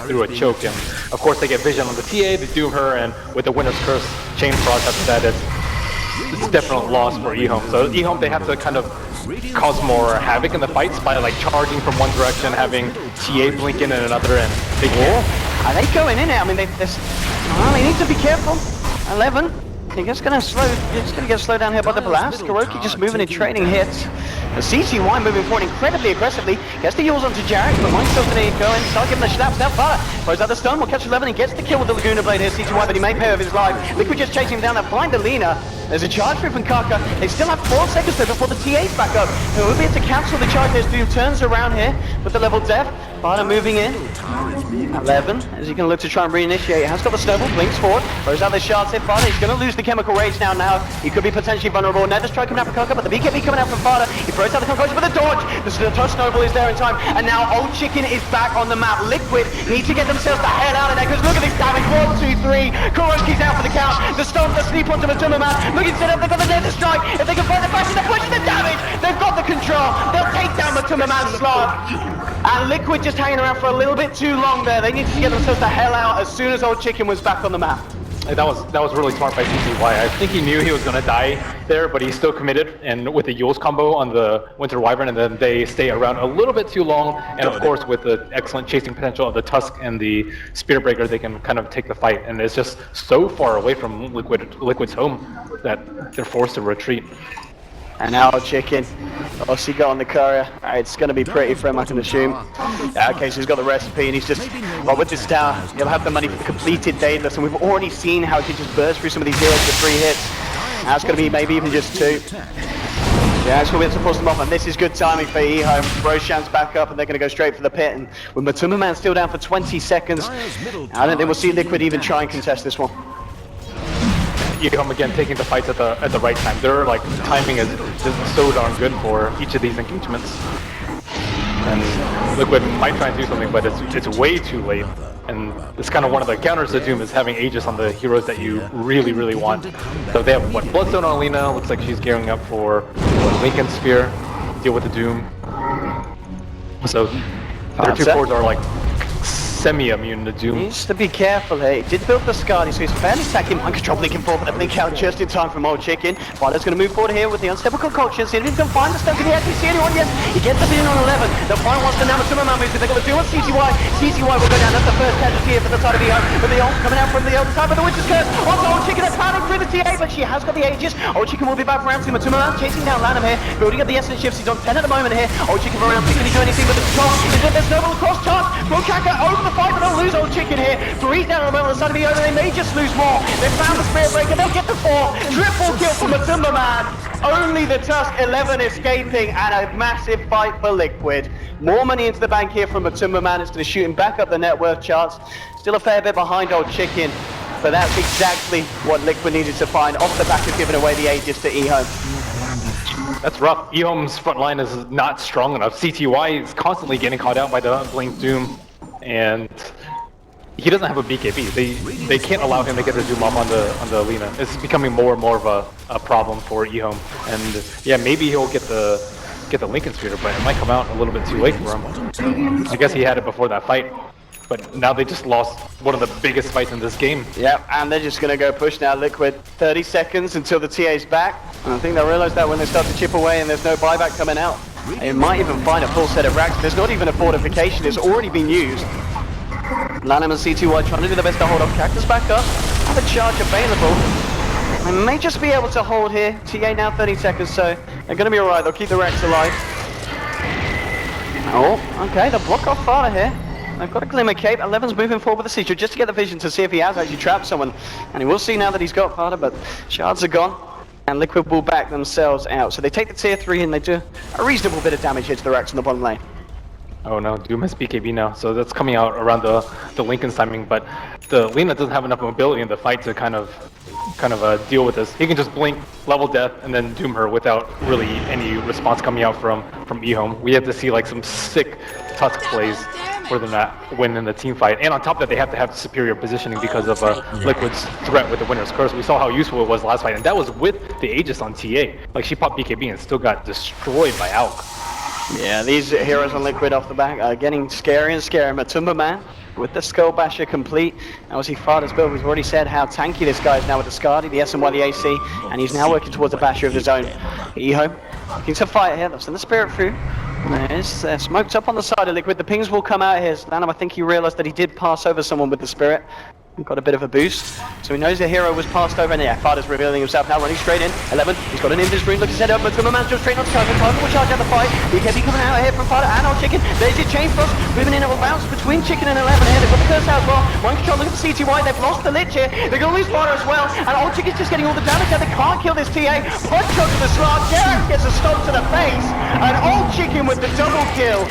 through a choke, and of course they get vision on the TA, they doom her, and with the Winner's Curse Chain Frost after that, it's definitely loss for EHOME. So EHOME, they have to kind of cause more havoc in the fights by like charging from one direction, having TA blink in another, and they can't. Are they going in it? I mean, they need to be careful. 11. I think it's going to get slowed down here by the blast. Kuroki just moving and trading hits. The CCY moving forward incredibly aggressively. Gets the Yules onto Jarek, but Mind's still going to go in. Start giving the slaps down far. Throws out the stun, will catch 11 and gets the kill with the Laguna Blade here. CCY, but he may pay with his life. Liquid just chasing him down. They'll find Alina. There's a charge through from Kaka. They still have 4 seconds though before the TA's back up. They will be able to cancel the charge as Doom turns around here with the level death. Bada moving in. 11, as he can look to try and reinitiate. Has got the snowball, blinks forward. Throws out the shards hit Bada. He's going to lose the chemical rage now. He could be potentially vulnerable. Nether's try coming out from Kaka, but the BKB coming out from Bada. He throws out the concussion for the dodge. The touch snowball is there in time. And now Old Chicken is back on the map. Liquid need to get themselves the hell out of there, because look at this damage. 1, 2, 3. Kuroki's out for the count. The stomp, the sleep onto the Timberman. Looking set up, they've got the Nether strike. If they can find the fashion, they're pushing the damage. They've got the control. They'll take down the Timberman's slot. And Liquid just hanging around for a little bit too long there. They need to get themselves the hell out as soon as Old Chicken was back on the map. That was really smart by CCY. I think he knew he was going to die there, but he's still committed, and with the Yules combo on the Winter Wyvern, and then they stay around a little bit too long, and of course with the excellent chasing potential of the Tusk and the Spirit Breaker, they can kind of take the fight, and it's just so far away from Liquid's home that they're forced to retreat. And now Old Chicken, Ossie got on the courier. It's going to be pretty for him, I can assume. Okay, so he's got the recipe, and he's just, well, with this tower, he'll have the money for the completed Daedalus, and we've already seen how he can just burst through some of these heroes with 3 hits. Now it's going to be maybe even just 2. Yeah, it's going to be able to force them off, and this is good timing for EHOME. Roshan's back up, and they're going to go straight for the pit, and with Matumbaman still down for 20 seconds, I don't think we'll see Liquid even try and contest this one. EHOME again taking the fights at the right time. Their like timing is just so darn good for each of these engagements. And Liquid might try and do something, but it's way too late. And it's kind of one of the counters to Doom is having Aegis on the heroes that you really, really want. So they have, what, Bloodstone on Alina, looks like she's gearing up for, what, Lincoln Sphere, deal with the Doom. So their two cores are like semi-immune to Doom. Needs to be careful here. He did build the Skadi, so he's fairly attacking. Mind control blinking forward, but the blink out just in time from Old Chicken. Fighter's going to move forward here with the unstable culture. See if he can find the stuff. Can he actually see anyone? Yes, he gets the in on 11. The Fighter wants to now with some man moves. They're going to do on CCY. CCY will go down. That's the first casualty here for the side of EHOME. But the ult coming out from the other side, but the Witch's Curse. Also, Old Chicken is pounding through the TA, but she has got the Aegis. Old Chicken will be back for round 2. Matuma chasing down Lanham here, building up the essence shifts. He's on 10 at the moment here. Old Chicken for round 2. Can he do anything with the top? There's no cross chance. Rokaka over the fight, but they'll lose Old Chicken here. 3 down on the side of EHOME. They may just lose more. They found the Spirit Breaker. They'll get the 4. Triple kill from the Timberman. Only the Tusk 11 escaping, and a massive fight for Liquid. More money into the bank here from the Timberman. It's going to shoot him back up the net worth charts. Still a fair bit behind Old Chicken, but that's exactly what Liquid needed to find off the back of giving away the Aegis to EHOME. That's rough. EHOME's front line is not strong enough. CTY is constantly getting caught out by the Blink Doom, and he doesn't have a BKB. They can't allow him to get the Doom off on the Alina. It's becoming more and more of a problem for EHOME. And yeah, maybe he'll get the Lincoln Sphere, but it might come out a little bit too late for him. I guess he had it before that fight, but now they just lost one of the biggest fights in this game. Yep, and they're just going to go push now, Liquid. 30 seconds until the TA's back. And I think they'll realize that when they start to chip away and there's no buyback coming out. They might even find a full set of racks. There's not even a fortification. It's already been used. Lanham and C2Y trying to do their best to hold off. Cactus back up. Have a charge available. They may just be able to hold here. TA now 30 seconds, so they're going to be alright. They'll keep the racks alive. Oh, okay. They'll block off Farter here. They've got a Glimmer Cape. 11's moving forward with the Seizure just to get the vision to see if he has actually trapped someone. And he will see now that he's got Farter, but shards are gone. And Liquid will back themselves out. So they take the tier 3 and they do a reasonable bit of damage here to the racks in the bottom lane. Oh no, Doom has BKB now, so that's coming out around the Lincoln's timing, but the Lina doesn't have enough mobility in the fight to kind of deal with this. He can just blink, level death, and then Doom her without really any response coming out from EHOME. We have to see like some sick Tusk plays for them to win in the team fight, and on top of that they have to have superior positioning because of Liquid's threat with the Winner's Curse. We saw how useful it was last fight, and that was with the Aegis on TA. Like, she popped BKB and still got destroyed by Alk. Yeah, these heroes on Liquid off the back are getting scary and scary. Matumba Man with the Skull Basher complete. Obviously, Farder's build, we've already said how tanky this guy is now with the Skadi, the SMY, the AC, and he's now working towards a Basher of his own. EHOME looking to fight here. They'll send the Spirit through. There's smoked up on the side of Liquid. The pings will come out here. Lanham, I think he realized that he did pass over someone with the Spirit. Got a bit of a boost, so he knows the hero was passed over, and yeah, Farder's revealing himself now, running straight in. 11, he's got an Invis Rune, looks his head up, but Timberman's just straight on target. Target will charge out the fight. BKB coming out here from Farder and Old Chicken. There's your chain frost, moving in, it will bounce between Chicken and 11 here. They've got the curse out as well. Mind control, look at the CTY, they've lost the Lich here. They're going to lose Farder as well, and Old Chicken's just getting all the damage out. They can't kill this TA. Punch up to the slot, Garrett gets a stomp to the face, and Old Chicken with the double kill.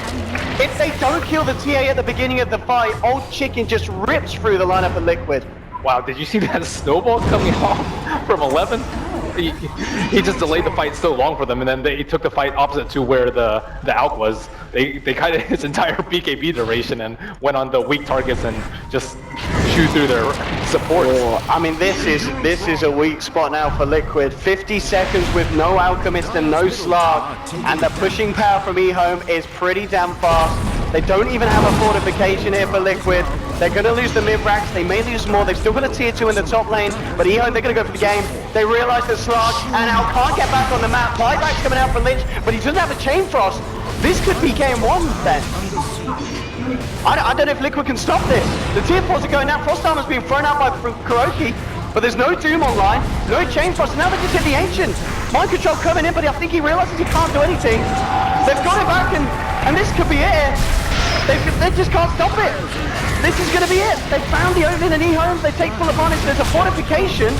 If they don't kill the TA at the beginning of the fight, Old Chicken just rips through the lineup of Liquid. Wow, did you see that snowball coming off from 11? He just delayed the fight so long for them, and then they took the fight opposite to where the Alk was. They cut his entire BKB duration and went on the weak targets and just chewed through their support. Oh, I mean, this is a weak spot now for Liquid. 50 seconds with no Alchemist and no Slark, and the pushing power from EHOME is pretty damn fast. They don't even have a fortification here for Liquid. They're going to lose the mid-racks. They may lose more. They've still got a tier 2 in the top lane, but EHOME, they're going to go for the game. They realize that Slark and Al can't get back on the map. Buyback's coming out for Lich, but he doesn't have a chain frost. This could be game 1 then. I don't know if Liquid can stop this. The tier 4s are going out. Frost Armor's being thrown out by Kuroki, but there's no Doom online, no chain frost, and now they just hit the Ancient. Mind control coming in, but I think he realizes he can't do anything. They've got it back, and this could be it. They just can't stop it. This is going to be it. They found the opening in EHOME. They take full advantage. There's a fortification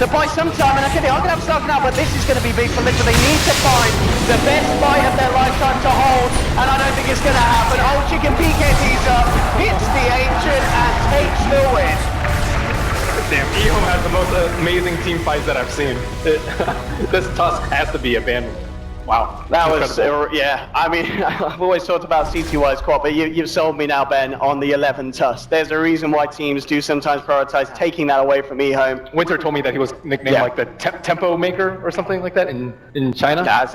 to buy some time. And okay, they are going to have Stark now, but this is going to be big for Liquid. They need to find the best fight of their lifetime to hold. And I don't think it's going to happen. Old Chicken PKT's up, hits the Ancient, and takes the win. Damn, EHOME has the most amazing team fights that I've seen. This Tusk has to be abandoned. Wow. That was, incredible. yeah, I mean, I've always talked about CTY's quad, but you've sold me now, Ben, on the 11 tusk. There's a reason why teams do sometimes prioritize taking that away from EHOME. Winter told me that he was nicknamed Yeah. like the tempo maker or something like that in China. That's